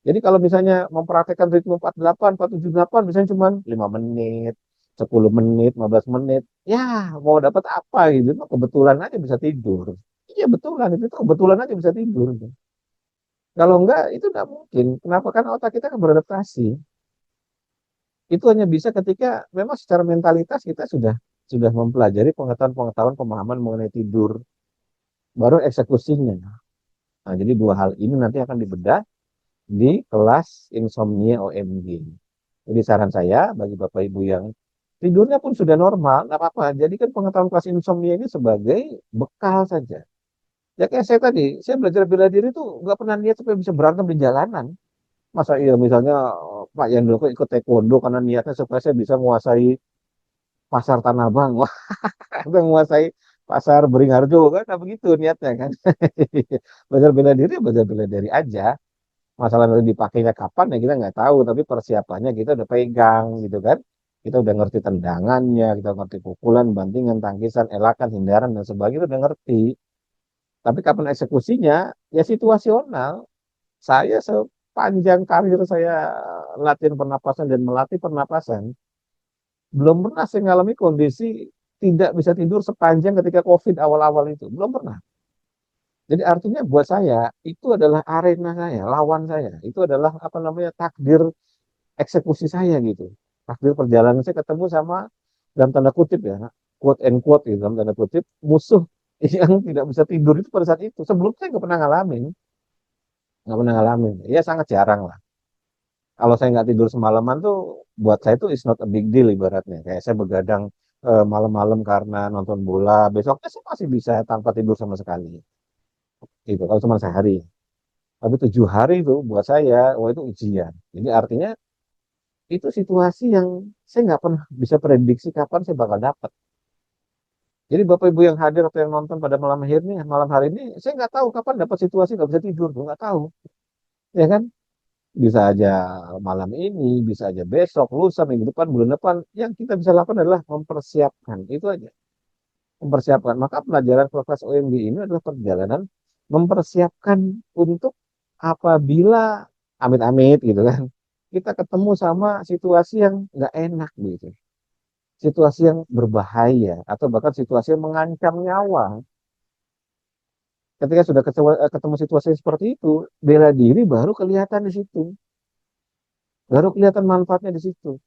Jadi kalau misalnya mempraktekkan ritme 48, 478, misalnya cuma 5 menit, 10 menit, 15 menit, ya mau dapat apa gitu, kebetulan aja bisa tidur. Iya betulan, itu tuh kebetulan aja bisa tidur. Kalau enggak, itu enggak mungkin. Kenapa? Karena otak kita kan beradaptasi. Itu hanya bisa ketika memang secara mentalitas kita sudah mempelajari pengetahuan-pengetahuan pemahaman mengenai tidur, baru eksekusinya. Nah, jadi dua hal ini nanti akan dibedah di kelas insomnia OMG. Jadi saran saya bagi Bapak Ibu yang tidurnya pun sudah normal, nggak apa-apa. Jadikan pengetahuan kelas insomnia ini sebagai bekal saja. Ya kayak saya tadi, saya belajar bela diri tuh nggak pernah niat supaya bisa berantem di jalanan. Masa iya misalnya Pak Yandoko ikut taekwondo karena niatnya supaya saya bisa menguasai pasar Tanah Abang, wah, atau menguasai pasar Beringharjo kan, nah begitu niatnya kan. Belajar bela diri, belajar bela diri aja. Masalah nanti dipakainya kapan ya kita nggak tahu, tapi persiapannya kita udah pegang gitu kan. Kita udah ngerti tendangannya, kita ngerti pukulan, bantingan, tangkisan, elakan, hindaran dan sebagainya udah ngerti. Tapi kapan eksekusinya ya situasional. Saya sepanjang karir saya latihan pernapasan dan melatih pernapasan, belum pernah saya mengalami kondisi tidak bisa tidur sepanjang ketika COVID awal-awal itu. Belum pernah. Jadi artinya buat saya itu adalah arena saya, lawan saya. Itu adalah apa namanya takdir eksekusi saya gitu. Takdir perjalanan saya ketemu sama dalam tanda kutip ya, quote and quote gitu, dalam tanda kutip musuh yang tidak bisa tidur itu pada saat itu. Sebelumnya saya nggak pernah ngalamin, nggak pernah ngalamin. Ya sangat jarang lah. Kalau saya nggak tidur semalaman tuh buat saya itu is not a big deal ibaratnya. Kayak saya begadang malam-malam karena nonton bola, besoknya saya masih bisa tanpa tidur sama sekali. Gitu, kalau cuma sehari. Tapi 7 hari itu buat saya, wah itu ujian. Jadi artinya itu situasi yang saya nggak pernah bisa prediksi kapan saya bakal dapat. Jadi Bapak Ibu yang hadir atau yang nonton pada malam hari ini, saya nggak tahu kapan dapat situasi nggak bisa tidur, nggak tahu, ya kan? Bisa aja malam ini, bisa aja besok, lusa, minggu depan, bulan depan. Yang kita bisa lakukan adalah mempersiapkan. Itu aja. Mempersiapkan. Maka pelajaran kelas OMG ini adalah perjalanan mempersiapkan untuk apabila amit-amit gitu kan. Kita ketemu sama situasi yang nggak enak gitu. Situasi yang berbahaya atau bahkan situasi yang mengancam nyawa. Ketika sudah ketemu situasi seperti itu, bela diri baru kelihatan di situ. Baru kelihatan manfaatnya di situ.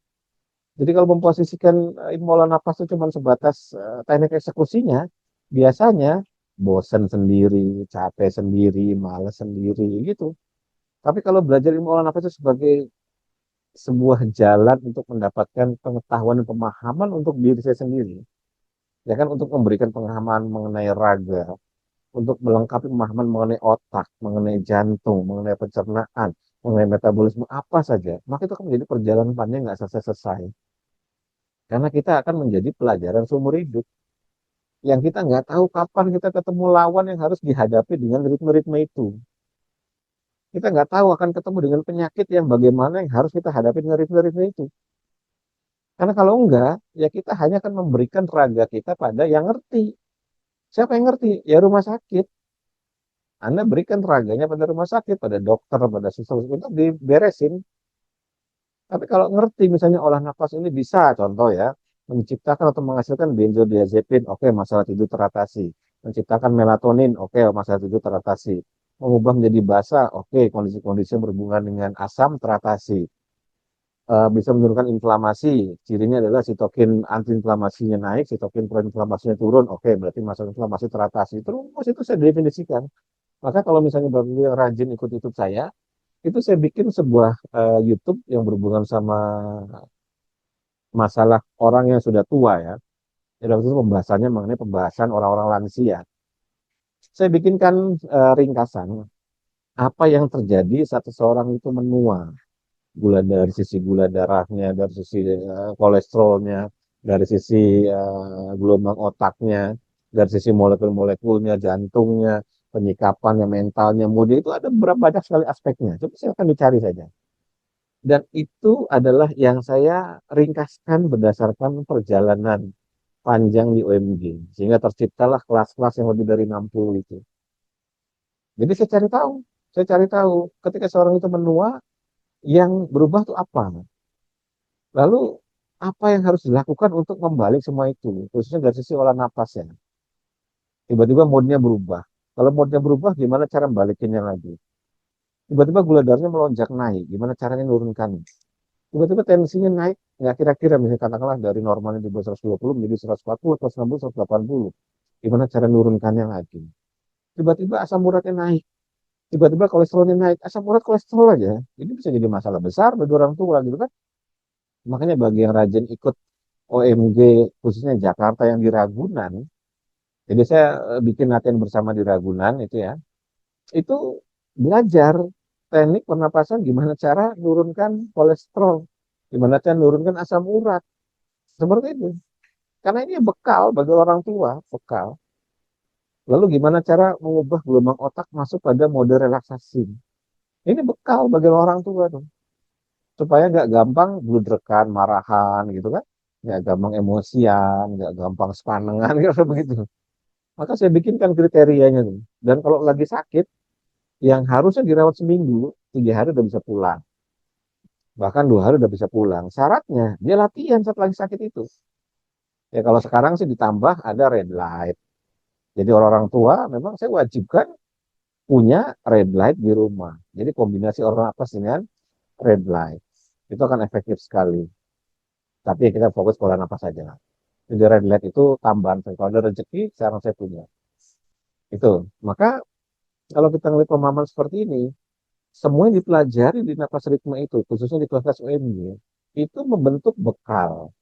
Jadi kalau memposisikan mola nafas itu cuma sebatas teknik eksekusinya, biasanya bosan sendiri, capek sendiri, malas sendiri gitu. Tapi kalau belajar ilmu olah nafas itu sebagai sebuah jalan untuk mendapatkan pengetahuan dan pemahaman untuk diri saya sendiri, ya kan, untuk memberikan pemahaman mengenai raga, untuk melengkapi pemahaman mengenai otak, mengenai jantung, mengenai pencernaan, mengenai metabolisme apa saja, maka itu akan menjadi perjalanan panjang nggak selesai-selesai. Karena kita akan menjadi pelajaran seumur hidup yang kita nggak tahu kapan kita ketemu lawan yang harus dihadapi dengan ritme-ritme itu. Kita nggak tahu akan ketemu dengan penyakit yang bagaimana yang harus kita hadapi dengan ritme-ritme itu. Karena kalau enggak, ya kita hanya akan memberikan raga kita pada yang ngerti. Siapa yang ngerti? Ya rumah sakit. Anda berikan raganya pada rumah sakit, pada dokter, pada suster untuk diberesin. Tapi kalau ngerti misalnya olah nafas ini bisa, contoh ya, Menciptakan atau menghasilkan benzodiazepin, oke, masalah tidur teratasi. Menciptakan melatonin, oke, masalah tidur teratasi. Mengubah menjadi basa, oke, kondisi-kondisi yang berhubungan dengan asam teratasi. Bisa menurunkan inflamasi, cirinya adalah sitokin antiinflamasinya naik, sitokin proinflamasinya turun, oke, berarti masalah inflamasi teratasi. Terus itu saya definisikan. Maka kalau misalnya Bapak yang rajin ikut YouTube saya, itu saya bikin sebuah YouTube yang berhubungan sama masalah orang yang sudah tua ya. Jadi waktu itu pembahasannya mengenai pembahasan orang-orang lansia. Saya bikinkan ringkasan apa yang terjadi saat seseorang itu menua. Gula dari sisi gula darahnya, dari sisi kolesterolnya, dari sisi gelombang otaknya, dari sisi molekul-molekulnya, jantungnya, penyikapannya, mentalnya, moodnya itu ada berapa banyak sekali aspeknya. Coba silakan dicari saja. Dan itu adalah yang saya ringkaskan berdasarkan perjalanan panjang di OMG. Sehingga terciptalah kelas-kelas yang lebih dari 60 itu. Jadi saya cari tahu ketika seorang itu menua, yang berubah itu apa. Lalu apa yang harus dilakukan untuk membalik semua itu, khususnya dari sisi olah napas ya. Tiba-tiba moodnya berubah. Kalau moodnya berubah, gimana cara membalikinnya lagi? Tiba-tiba gula darahnya melonjak naik, gimana caranya menurunkan? Tiba-tiba tensinya naik, nggak kira-kira misalnya katakanlah dari normalnya di bawah 120 menjadi 140, 160, 180. Gimana cara menurunkannya lagi? Tiba-tiba asam uratnya naik, tiba-tiba kolesterolnya naik, asam urat kolesterol aja. Ini bisa jadi masalah besar bagi orang tua gitu kan. Makanya bagi yang rajin ikut OMG khususnya Jakarta yang di Ragunan, jadi saya bikin latihan bersama di Ragunan itu ya, itu belajar teknik pernapasan gimana cara menurunkan kolesterol, gimana cara menurunkan asam urat, seperti itu. Karena ini bekal bagi orang tua, bekal. Lalu gimana cara mengubah gelombang otak masuk pada mode relaksasi. Ini bekal bagi orang tua tuh. Supaya nggak gampang bludrekan, marahan gitu kan. Nggak gampang emosian, nggak gampang sepanengan gitu begitu. Maka saya bikinkan kriterianya tuh. Dan kalau lagi sakit, yang harusnya dirawat seminggu, 3 hari udah bisa pulang. Bahkan 2 hari udah bisa pulang. Syaratnya, dia latihan saat lagi sakit itu. Ya kalau sekarang sih ditambah ada red light. Jadi orang-orang tua memang saya wajibkan punya red light di rumah. Jadi kombinasi orang apa dengan red light. Itu akan efektif sekali. Tapi kita fokus pola nafas saja. Jadi red light itu tambahan. Kalau ada rezeki, sekarang saya punya. Itu. Maka kalau kita ngelihat pemahaman seperti ini, semua yang dipelajari di nafas ritme itu, khususnya di kelas UMG, itu membentuk bekal.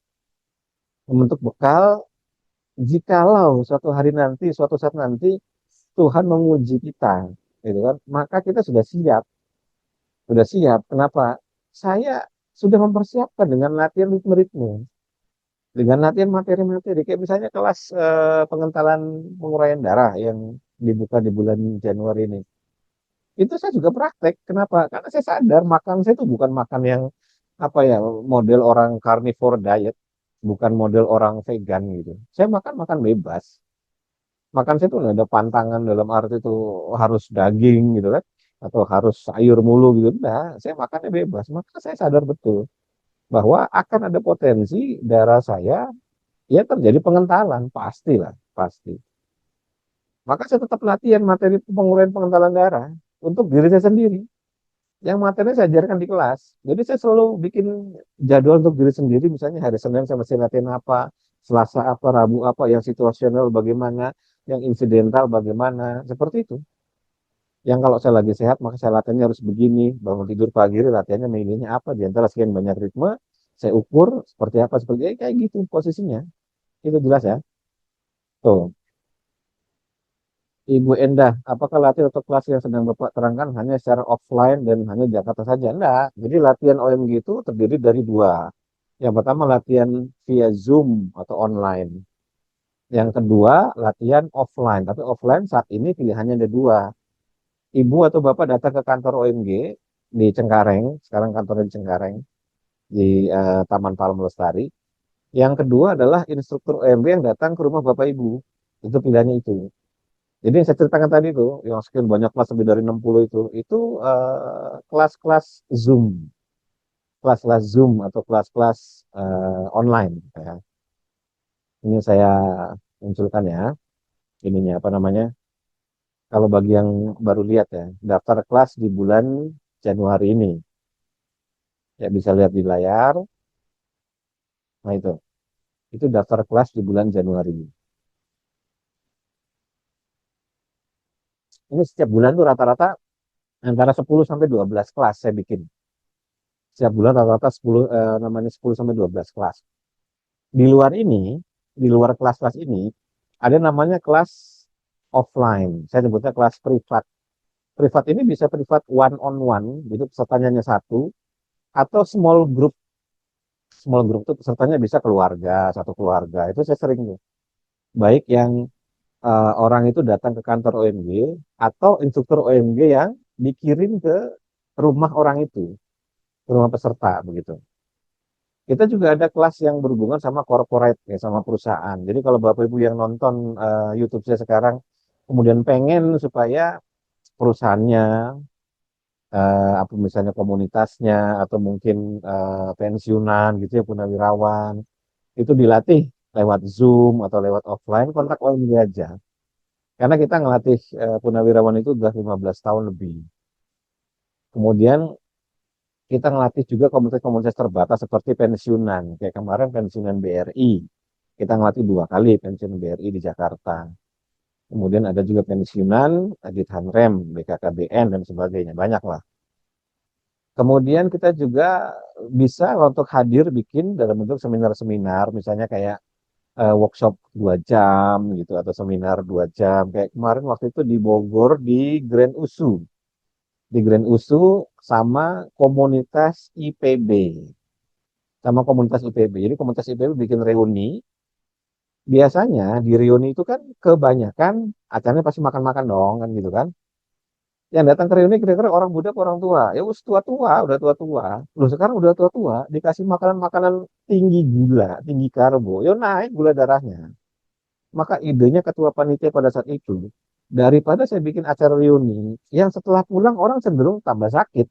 Membentuk bekal jikalau suatu hari nanti, suatu saat nanti, Tuhan menguji kita, gitu kan, maka kita sudah siap. Sudah siap. Kenapa? Saya sudah mempersiapkan dengan latihan ritme-ritme. Dengan latihan materi-materi. Kayak misalnya kelas pengentalan penguraian darah yang dibuka di bulan Januari ini. Itu saya juga praktek. Kenapa? Karena saya sadar makan saya itu bukan makan yang apa ya, model orang carnivore diet, bukan model orang vegan gitu. Saya makan makan bebas. Makan saya itu nggak ada pantangan dalam arti itu harus daging gitu kan, atau harus sayur mulu gitu. Nah, saya makannya bebas. Maka saya sadar betul bahwa akan ada potensi darah saya ya terjadi pengentalan, pastilah, pasti. Maka saya tetap latihan materi penguraian pengentalan darah untuk diri saya sendiri. Yang materinya saya ajarkan di kelas. Jadi saya selalu bikin jadwal untuk diri sendiri, misalnya hari Senin saya masih latihan apa, Selasa apa, Rabu apa, yang situasional bagaimana, yang insidental bagaimana, seperti itu. Yang kalau saya lagi sehat, maka saya latihannya harus begini, bangun tidur pagi, latihannya mainnya apa, di antara sekian banyak ritme, saya ukur seperti apa, seperti kayak gitu posisinya. Itu jelas ya. Tuh, Ibu Endah, apakah latihan atau kelas yang sedang Bapak terangkan hanya secara offline dan hanya Jakarta saja? Enggak. Jadi latihan OMG itu terdiri dari dua. Yang pertama latihan via Zoom atau online. Yang kedua latihan offline. Tapi offline saat ini pilihannya ada dua. Ibu atau Bapak datang ke kantor OMG di Cengkareng. Sekarang kantornya di Cengkareng. Di Taman Palem Lestari. Yang kedua adalah instruktur OMG yang datang ke rumah Bapak Ibu. Itu pilihannya itu. Jadi yang saya ceritakan tadi itu, yang sekian banyak kelas lebih dari 60 itu kelas-kelas Zoom, kelas-kelas Zoom atau kelas-kelas online. Ya. Ini saya munculkan ya, ininya apa namanya? Kalau bagi yang baru lihat ya, daftar kelas di bulan Januari ini, ya bisa lihat di layar. Nah itu daftar kelas di bulan Januari. Ini setiap bulan tuh rata-rata antara 10 sampai 12 kelas saya bikin. Setiap bulan rata-rata 10 namanya 10 sampai 12 kelas. Di luar ini, di luar kelas-kelas ini ada namanya kelas offline. Saya sebutnya kelas privat. Privat ini bisa privat one on one, jadi pesertanya hanya satu, atau small group. Small group itu pesertanya bisa keluarga, satu keluarga. Itu saya sering tuh. Baik yang orang itu datang ke kantor OMG atau instruktur OMG yang dikirim ke rumah orang itu, ke rumah peserta begitu. Kita juga ada kelas yang berhubungan sama corporate ya, sama perusahaan. Jadi kalau Bapak Ibu yang nonton YouTube saya sekarang kemudian pengen supaya perusahaannya apa misalnya komunitasnya atau mungkin pensiunan gitu ya punawirawan itu dilatih lewat Zoom atau lewat offline kontak OMG aja. Karena kita ngelatih punawirawan itu udah 15 tahun lebih. Kemudian kita ngelatih juga komunitas-komunitas terbatas seperti pensiunan. Kayak kemarin pensiunan BRI. Kita ngelatih 2 kali pensiunan BRI di Jakarta. Kemudian ada juga pensiunan di Hanrem, BKKBN, dan sebagainya. Banyak lah. Kemudian kita juga bisa untuk hadir bikin dalam bentuk seminar-seminar. Misalnya kayak workshop 2 jam gitu. Atau seminar 2 jam. Kayak kemarin waktu itu di Bogor di Grand USU. Di Grand USU sama komunitas IPB. Sama komunitas IPB. Jadi komunitas IPB bikin reuni. Biasanya di reuni itu kan kebanyakan acaranya pasti makan-makan dong kan gitu kan. Yang datang ke reuni kira-kira orang muda apa orang tua. Ya us tua-tua, udah tua-tua. Loh sekarang udah tua-tua dikasih makanan-makanan tinggi gula, tinggi karbo. Ya naik gula darahnya. Maka idenya ketua panitia pada saat itu, daripada saya bikin acara reuni, yang setelah pulang orang cenderung tambah sakit.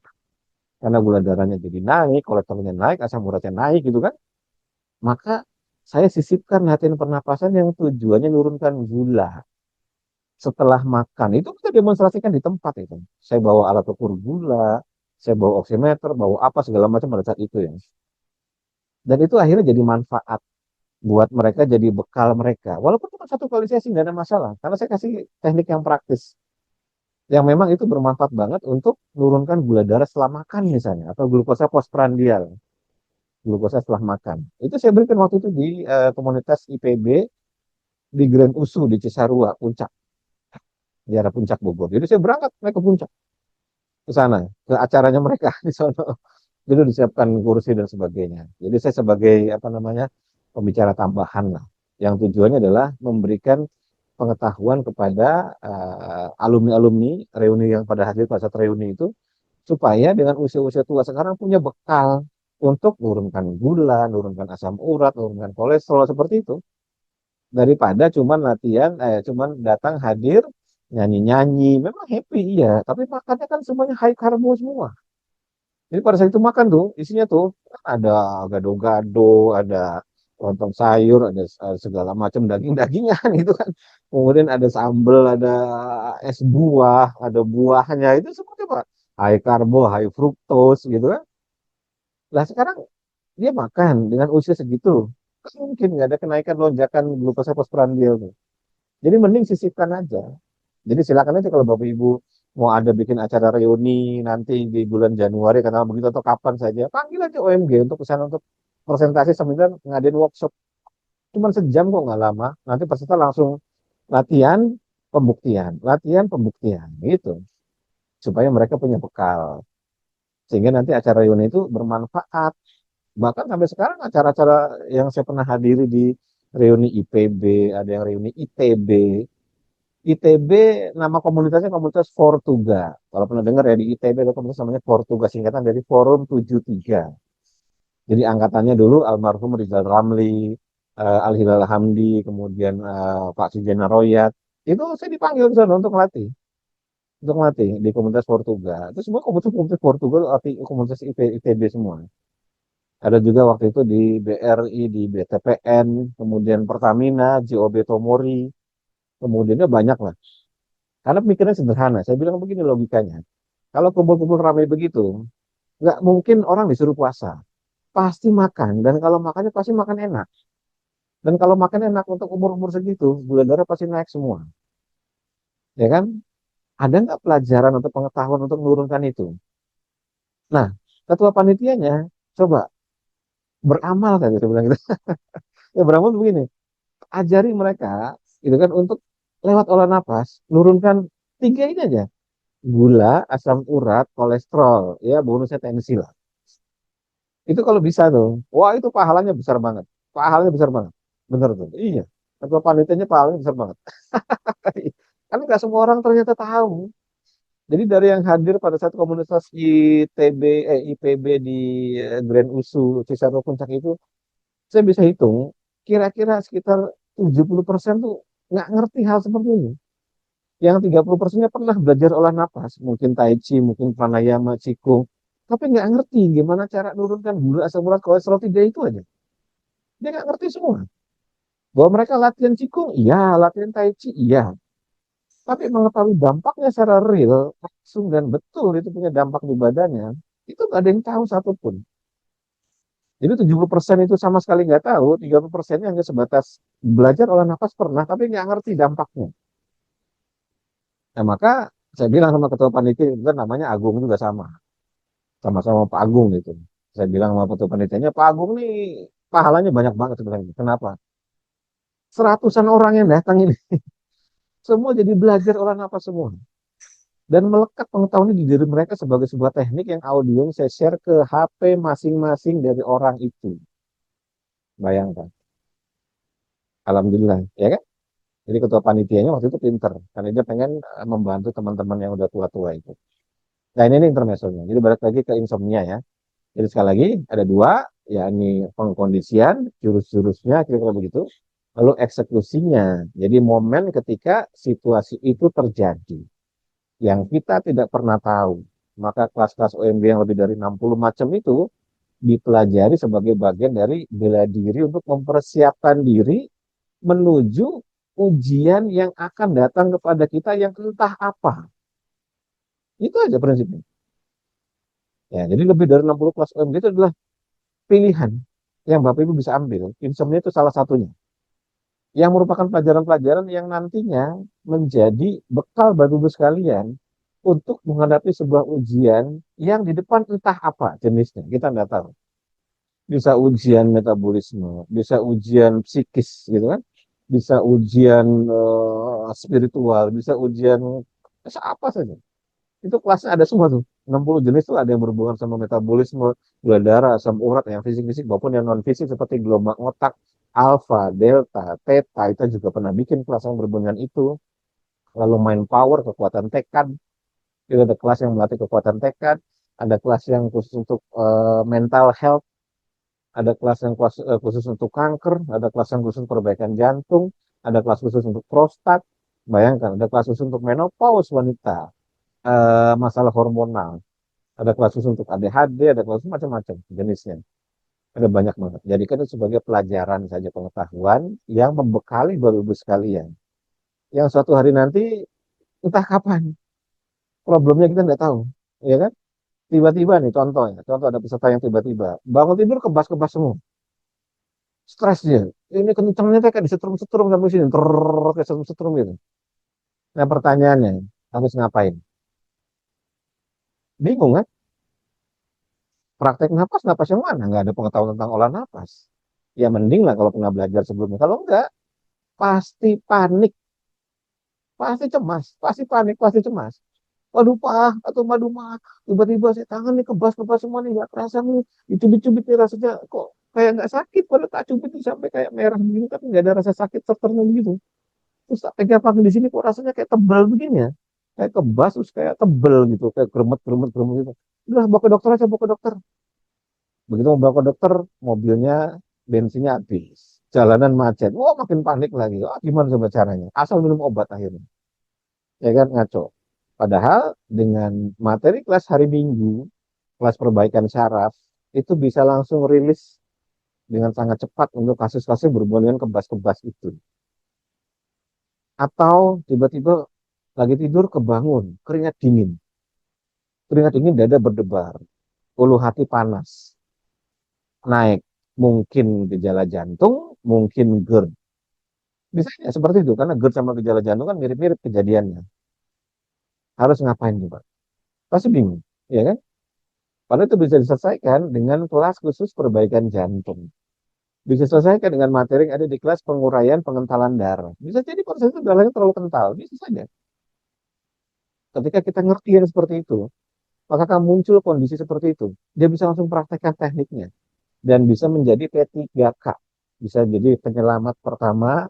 Karena gula darahnya jadi naik, kolesterolnya naik, asam uratnya naik gitu kan. Maka saya sisipkan latihan pernapasan yang tujuannya menurunkan gula setelah makan. Itu kita demonstrasikan di tempat itu. Saya bawa alat ukur gula, saya bawa oximeter, bawa apa segala macam pada saat itu ya. Dan itu akhirnya jadi manfaat buat mereka, jadi bekal mereka. Walaupun cuma 1 kali sesi nggak ada masalah, karena saya kasih teknik yang praktis, yang memang itu bermanfaat banget untuk menurunkan gula darah setelah makan misalnya, atau glukosa postprandial, glukosa setelah makan. Itu saya berikan waktu itu di komunitas IPB di Grand USU di Cisarua, Puncak, di arah Puncak Bogor. Jadi saya berangkat naik ke Puncak, ke sana, ke acaranya mereka di sana. Jadi disiapkan kursi dan sebagainya. Jadi saya sebagai apa namanya pembicara tambahan lah, yang tujuannya adalah memberikan pengetahuan kepada alumni-alumni reuni yang pada hadir pada saat reuni itu, supaya dengan usia-usia tua sekarang punya bekal untuk menurunkan gula, menurunkan asam urat, menurunkan kolesterol seperti itu. Daripada cuman latihan, cuman datang hadir, nyanyi-nyanyi, memang happy iya, tapi makannya kan semuanya high carbo semua. Jadi pada saat itu makan tuh, isinya tuh ada gado-gado, ada lontong sayur, ada segala macam daging-dagingan gitu kan. Kemudian ada sambal, ada es buah, ada buahnya, itu seperti apa? High karbo, high fructose gitu kan. Lah sekarang dia makan dengan usia segitu, kan mungkin nggak ada kenaikan lonjakan glukosa postprandial tuh. Jadi mending sisihkan aja. Jadi silakan aja kalau Bapak Ibu mau ada bikin acara reuni nanti di bulan Januari karena begitu atau kapan saja, panggil aja OMG untuk kesana untuk presentasi seminar ngadain workshop. Cuman sejam kok nggak lama. Nanti peserta langsung latihan latihan pembuktian gitu supaya mereka punya bekal. Sehingga nanti acara reuni itu bermanfaat. Bahkan sampai sekarang acara-acara yang saya pernah hadiri di reuni IPB, ada yang reuni ITB, ITB nama komunitasnya komunitas Fortuga. Kalau pernah dengar ya di ITB ada komunitas namanya Fortuga, singkatan dari Forum 73. Jadi angkatannya dulu almarhum Rizal Ramli, Al Hilal Hamdi, kemudian Pak Sujana Royat. Itu saya dipanggil ke sana untuk melatih di komunitas Fortuga. Itu semua komunitas-komunitas Portugal, arti komunitas ITB semua. Ada juga waktu itu di BRI, di BTPN, kemudian Pertamina, JOB Tomori, kemudiannya banyak lah. Karena pemikirannya sederhana. Saya bilang begini logikanya. Kalau kumpul-kumpul ramai begitu, nggak mungkin orang disuruh puasa. Pasti makan. Dan kalau makannya pasti makan enak. Dan kalau makan enak untuk umur-umur segitu, gula darah pasti naik semua. Ya kan? Ada nggak pelajaran atau pengetahuan untuk menurunkan itu? Nah, ketua panitianya coba beramal kan, saya bilang gitu. Ya beramal begini, ajari mereka gitu kan untuk lewat olah nafas nurunkan tiga ini aja, gula, asam urat, kolesterol, ya bonusnya tensi lah. Itu kalau bisa tuh, wah itu pahalanya besar banget, pahalanya besar banget, bener tuh, iya. Ketua panitianya pahalanya besar banget. Kan nggak semua orang ternyata tahu. Jadi dari yang hadir pada saat komunitas IPB di Grand USU Cisarua Puncak itu, saya bisa hitung kira-kira sekitar 70% tuh nggak ngerti hal seperti ini. Yang 30%-nya pernah belajar olah napas, mungkin Tai Chi, mungkin pranayama, Qigong, tapi nggak ngerti gimana cara nurunkan gula, asam urat, kolesterol tiga itu aja. Dia nggak ngerti semua. Bahwa mereka latihan Qigong, iya, latihan Tai Chi, iya. Tapi mengetahui dampaknya secara real, langsung dan betul itu punya dampak di badannya, itu nggak ada yang tahu satupun. Jadi 70% itu sama sekali nggak tahu, 30%-nya hanya sebatas belajar olah nafas pernah, tapi nggak ngerti dampaknya. Nah, maka saya bilang sama ketua panitia, itu kan namanya Agung juga sama-sama Pak Agung gitu. Saya bilang sama ketua panitianya, Pak Agung nih pahalanya banyak banget sebenarnya. Kenapa? Seratusan orang yang datang ini, semua jadi belajar olah nafas semua. Dan melekat pengetahuan di diri mereka sebagai sebuah teknik yang audio saya share ke HP masing-masing dari orang itu. Bayangkan. Alhamdulillah, ya kan? Jadi ketua panitianya waktu itu pinter, karena dia pengen membantu teman-teman yang udah tua-tua itu. Nah ini intermezzonya. Jadi balik lagi ke insomnia ya. Jadi sekali lagi ada dua, yakni pengkondisian, jurus-jurusnya kira-kira begitu. Lalu eksekusinya. Jadi momen ketika situasi itu terjadi. Yang kita tidak pernah tahu. Maka kelas-kelas OMB yang lebih dari 60 macam itu dipelajari sebagai bagian dari bela diri untuk mempersiapkan diri menuju ujian yang akan datang kepada kita yang entah apa. Itu aja prinsipnya. Ya, jadi lebih dari 60 kelas OMG itu adalah pilihan yang Bapak Ibu bisa ambil. Insomnia itu salah satunya. Yang merupakan pelajaran-pelajaran yang nantinya menjadi bekal Bapak Ibu sekalian untuk menghadapi sebuah ujian yang di depan entah apa jenisnya. Kita nggak tahu. Bisa ujian metabolisme, bisa ujian psikis gitu kan, bisa ujian spiritual, bisa ujian apa saja. Itu kelasnya ada semua tuh. 60 jenis tuh ada yang berhubungan sama metabolisme, gula darah, asam urat, yang fisik-fisik maupun yang non-fisik seperti gelombang otak, alfa, delta, theta. Kita juga pernah bikin kelas yang berhubungan itu. Lalu mind power, kekuatan tekad. Itu ada kelas yang melatih kekuatan tekad. Ada kelas yang khusus untuk mental health. Ada kelas yang khusus untuk kanker. Ada kelas yang khusus perbaikan jantung. Ada kelas khusus untuk prostat. Bayangkan, ada kelas khusus untuk menopause wanita, masalah hormonal. Ada kelas khusus untuk ADHD, ada kelas macam-macam jenisnya. Ada banyak banget. Jadikan itu sebagai pelajaran saja, pengetahuan yang membekali Bapak Ibu sekalian. Yang suatu hari nanti, entah kapan, problemnya kita nggak tahu. Ya kan? Tiba-tiba nih contohnya, contoh ada peserta yang tiba-tiba bangun tidur kebas-kebas semua. Stres dia. Ini kencangnya kayak disetrum-setrum sampai sini. Kayak setrum-setrum gitu. Nah pertanyaannya, harus ngapain? Bingung kan? Praktek napas, napas yang mana? Nggak ada pengetahuan tentang olah napas. Ya mending lah kalau pernah belajar sebelumnya. Kalau enggak, pasti panik, pasti cemas, pasti panik, pasti cemas. Waduh pak, atau madu mah, tiba-tiba saya tangan nih kebas-kebas semua nih, nggak kerasa nih, dicubit-cubit nih rasanya kok kayak nggak sakit, pada tak cubit nih sampai kayak merah begini, tapi nggak ada rasa sakit tertentu gitu. Terus tak pegang pakai di sini kok rasanya kayak tebal begini ya, kayak kebas terus kayak tebel gitu, kayak gremet gitu. Udah bawa ke dokter aja, bawa ke dokter. Begitu mau bawa ke dokter, mobilnya bensinnya habis, jalanan macet, wah makin panik lagi. Wah, gimana coba caranya? Asal minum obat akhirnya, ya kan ngaco. Padahal dengan materi kelas hari Minggu, kelas perbaikan syaraf, itu bisa langsung rilis dengan sangat cepat untuk kasus-kasus berhubungan dengan kebas-kebas itu. Atau tiba-tiba lagi tidur kebangun, keringat dingin. Keringat dingin, dada berdebar, ulu hati panas, naik. Mungkin gejala jantung, mungkin GERD. Bisa ya seperti itu, karena GERD sama gejala jantung kan mirip-mirip kejadiannya. Harus ngapain coba? Pasti bingung, ya kan? Padahal itu bisa diselesaikan dengan kelas khusus perbaikan jantung. Bisa diselesaikan dengan materi yang ada di kelas penguraian pengentalan darah. Bisa jadi proses itu darahnya terlalu kental, bisa saja. Ketika kita ngerti yang seperti itu, maka akan muncul kondisi seperti itu. Dia bisa langsung praktekkan tekniknya dan bisa menjadi P3K. Bisa jadi penyelamat pertama,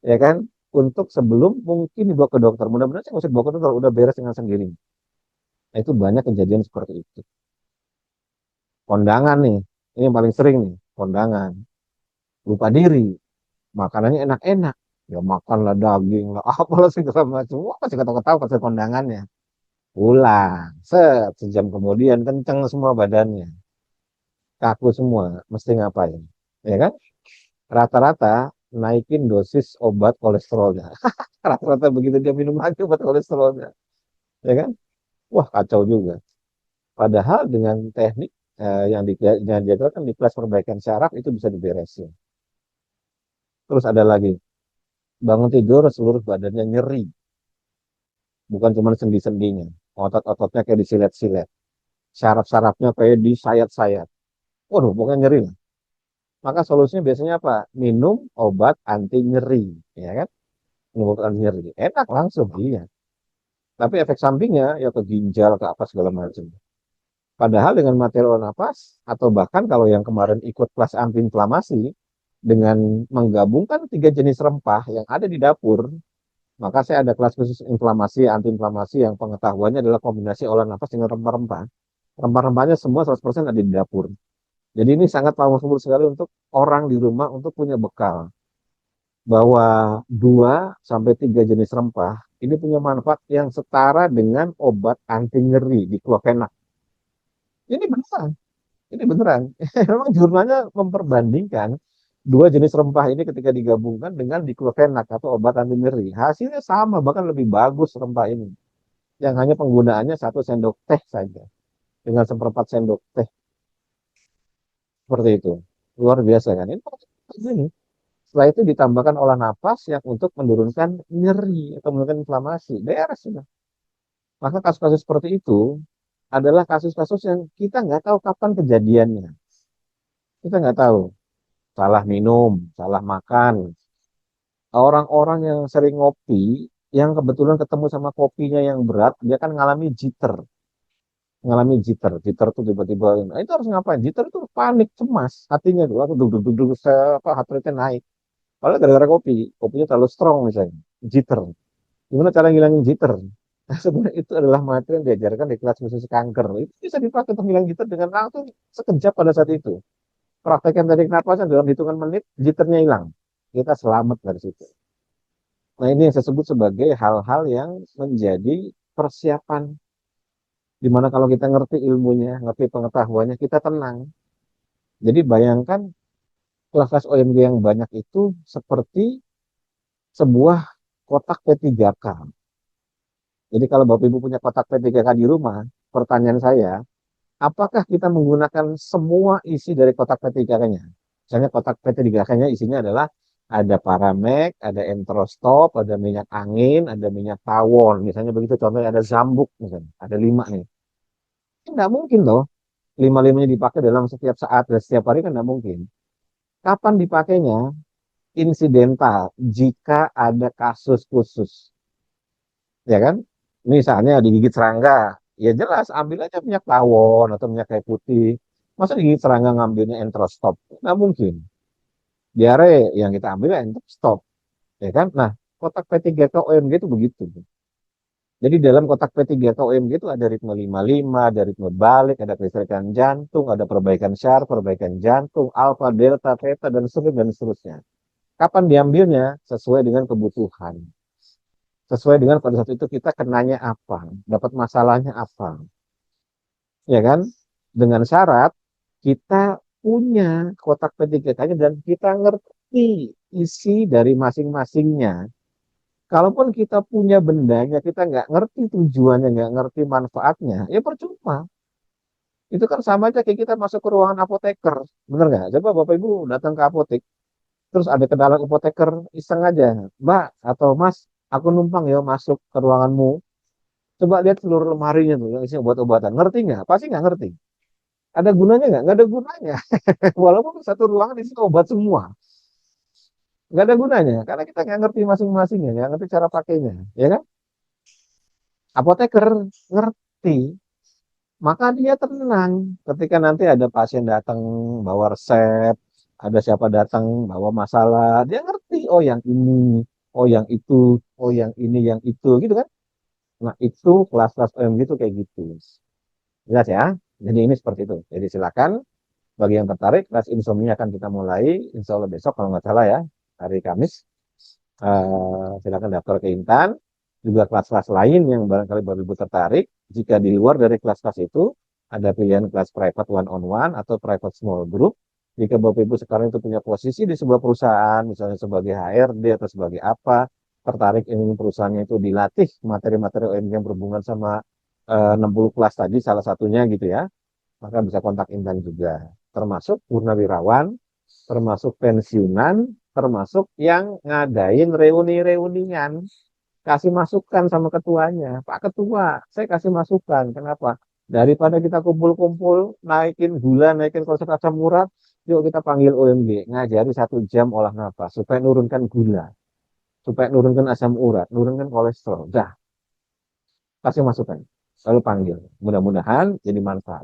ya kan? Untuk sebelum mungkin dibawa ke dokter. Mudah-mudahan saya nggak usah dibawa ke dokter, udah beres dengan sendiri. Nah, itu banyak kejadian seperti itu. Kondangan nih, ini yang paling sering nih, kondangan. Lupa diri, makanannya enak-enak. Ya makanlah daging lah, apalah segala macam. Wah, pasti ketawa-ketawa pas kondangannya. Pulang, sejam kemudian kenceng semua badannya. Kaku semua, mesti ngapain? Ya kan? Rata-rata naikin dosis obat kolesterolnya. Rata-rata begitu dia minum lagi obat kolesterolnya. Ya kan? Wah, kacau juga. Padahal dengan teknik yang diajarkan di kelas perbaikan syaraf itu bisa diberesin. Terus ada lagi, bangun tidur seluruh badannya nyeri. Bukan cuma sendi-sendinya. Otot-ototnya kayak disilet-silet. Syaraf-syarafnya kayak disayat-sayat. Waduh, pokoknya nyeri lah. Maka solusinya biasanya apa? Minum obat anti nyeri. Ya kan? Minum obat anti nyeri. Enak langsung, iya. Tapi efek sampingnya ya ke ginjal, ke apa segala macam. Padahal dengan materi olah nafas, atau bahkan kalau yang kemarin ikut kelas antiinflamasi, dengan menggabungkan 3 jenis rempah yang ada di dapur, maka saya ada kelas khusus inflamasi, antiinflamasi yang pengetahuannya adalah kombinasi olah nafas dengan rempah-rempah. Rempah-rempahnya semua 100% ada di dapur. Jadi ini sangat powerful sekali untuk orang di rumah untuk punya bekal. Bahwa 2 sampai 3 jenis rempah ini punya manfaat yang setara dengan obat anti nyeri di Diclofenac. Ini beneran, ini beneran. Memang jurnalnya memperbandingkan 2 jenis rempah ini ketika digabungkan dengan diclofenac atau obat anti nyeri. Hasilnya sama, bahkan lebih bagus rempah ini. Yang hanya penggunaannya 1 sendok teh saja. Dengan seperempat sendok teh. Seperti itu. Luar biasa kan? Ini. Setelah itu ditambahkan olah napas yang untuk menurunkan nyeri atau menurunkan inflamasi. Beres sudah. Maka kasus-kasus seperti itu adalah kasus-kasus yang kita nggak tahu kapan kejadiannya. Kita nggak tahu. Salah minum, salah makan. Orang-orang yang sering ngopi, yang kebetulan ketemu sama kopinya yang berat, dia kan ngalami jitter. Ngalami jitter. Jitter tuh tiba-tiba, nah itu harus ngapain? Jitter itu panik, cemas. Hatinya tuh, aku duduk-duduk, heart rate-nya naik. Padahal gara-gara kopi, kopinya terlalu strong misalnya. Jitter. Gimana cara ngilangin jitter? Nah, sebenarnya itu adalah materi yang diajarkan di kelas khusus kanker. Itu bisa dipakai untuk hilang jitter dengan langsung sekejap pada saat itu. Praktekkan teknik napasan dalam hitungan menit, jitternya hilang. Kita selamat dari situ. Nah, ini yang saya sebut sebagai hal-hal yang menjadi persiapan. Dimana kalau kita ngerti ilmunya, ngerti pengetahuannya, kita tenang. Jadi bayangkan kelas-kelas OMG yang banyak itu seperti sebuah kotak P3K. Jadi kalau Bapak Ibu punya kotak P3K di rumah, pertanyaan saya, apakah kita menggunakan semua isi dari kotak P3K-nya? Misalnya kotak P3K-nya isinya adalah ada Paramek, ada Entrostop, ada minyak angin, ada minyak tawon. Misalnya begitu, contohnya ada Zambuk, misalnya. Ada 5 nih. Tidak mungkin loh. 5-5-nya dipakai dalam setiap saat dan setiap hari kan tidak mungkin. Kapan dipakainya? Insidental, jika ada kasus khusus. Ya kan? Misalnya digigit serangga, ya jelas ambil aja minyak tawon atau minyak kayu putih. Masa digigit serangga ngambilnya Entrostop? Nggak mungkin. Diare yang kita ambil ya Entrostop. Ya kan? Nah, kotak P3K OMG itu begitu. Jadi dalam kotak P3K OMG itu ada ritme 55, ada ritme balik, ada kelistrikan jantung, ada perbaikan syaraf, perbaikan jantung, alfa, delta, theta, dan seterusnya, dan seterusnya. Kapan diambilnya? Sesuai dengan kebutuhan. Sesuai dengan pada saat itu kita kenanya apa, dapat masalahnya apa. Ya kan? Dengan syarat kita punya kotak P3K-nya dan kita ngerti isi dari masing-masingnya. Kalaupun kita punya bendanya, kita nggak ngerti tujuannya, nggak ngerti manfaatnya, ya percuma. Itu kan sama aja kayak kita masuk ke ruangan apoteker. Bener nggak? Coba Bapak Ibu datang ke apotek, terus ada ke dalam apoteker, iseng aja. Mbak atau Mas, aku numpang ya masuk ke ruanganmu. Coba lihat seluruh lemarinya tuh, yang isinya obat-obatan. Ngerti nggak? Pasti nggak ngerti. Ada gunanya nggak? Nggak ada gunanya. Walaupun satu ruangan isi obat semua. Nggak ada gunanya. Karena kita nggak ngerti masing-masingnya, nggak ngerti cara pakainya. Ya kan? Apoteker ngerti, maka dia tenang ketika nanti ada pasien datang bawa resep, ada siapa datang bawa masalah, dia ngerti, oh yang ini, oh yang itu, oh yang ini, yang itu, gitu kan. Nah itu kelas-kelas OMG itu kayak gitu. Jelas ya? Jadi ini seperti itu. Jadi silakan bagi yang tertarik, kelas insomnia akan kita mulai, insya Allah besok kalau nggak salah ya, hari Kamis. Silakan daftar ke Intan. Juga kelas-kelas lain yang barangkali Bapak Ibu tertarik. Jika di luar dari kelas-kelas itu, ada pilihan kelas private one on one atau private small group. Jika Bapak Ibu sekarang itu punya posisi di sebuah perusahaan, misalnya sebagai HRD atau sebagai apa, tertarik ingin perusahaannya itu dilatih materi-materi OMG yang berhubungan sama 60 kelas tadi, salah satunya gitu ya, maka bisa kontak Intan juga. Termasuk purnawirawan, termasuk pensiunan, termasuk yang ngadain reuni-reunian. Kasih masukan sama ketuanya. Pak Ketua, saya kasih masukan. Kenapa? Daripada kita kumpul-kumpul, naikin gula, naikin kolesterol asam urat, yuk kita panggil OMG, ngajari 1 jam olah nafas, supaya nurunkan gula, supaya nurunkan asam urat, nurunkan kolesterol. Dah, kasih masukan. Lalu panggil. Mudah-mudahan jadi manfaat.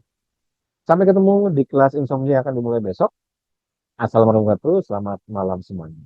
Sampai ketemu di kelas insomnia akan dimulai besok. Assalamualaikum warahmatullahi wabarakatuh. Selamat malam semuanya.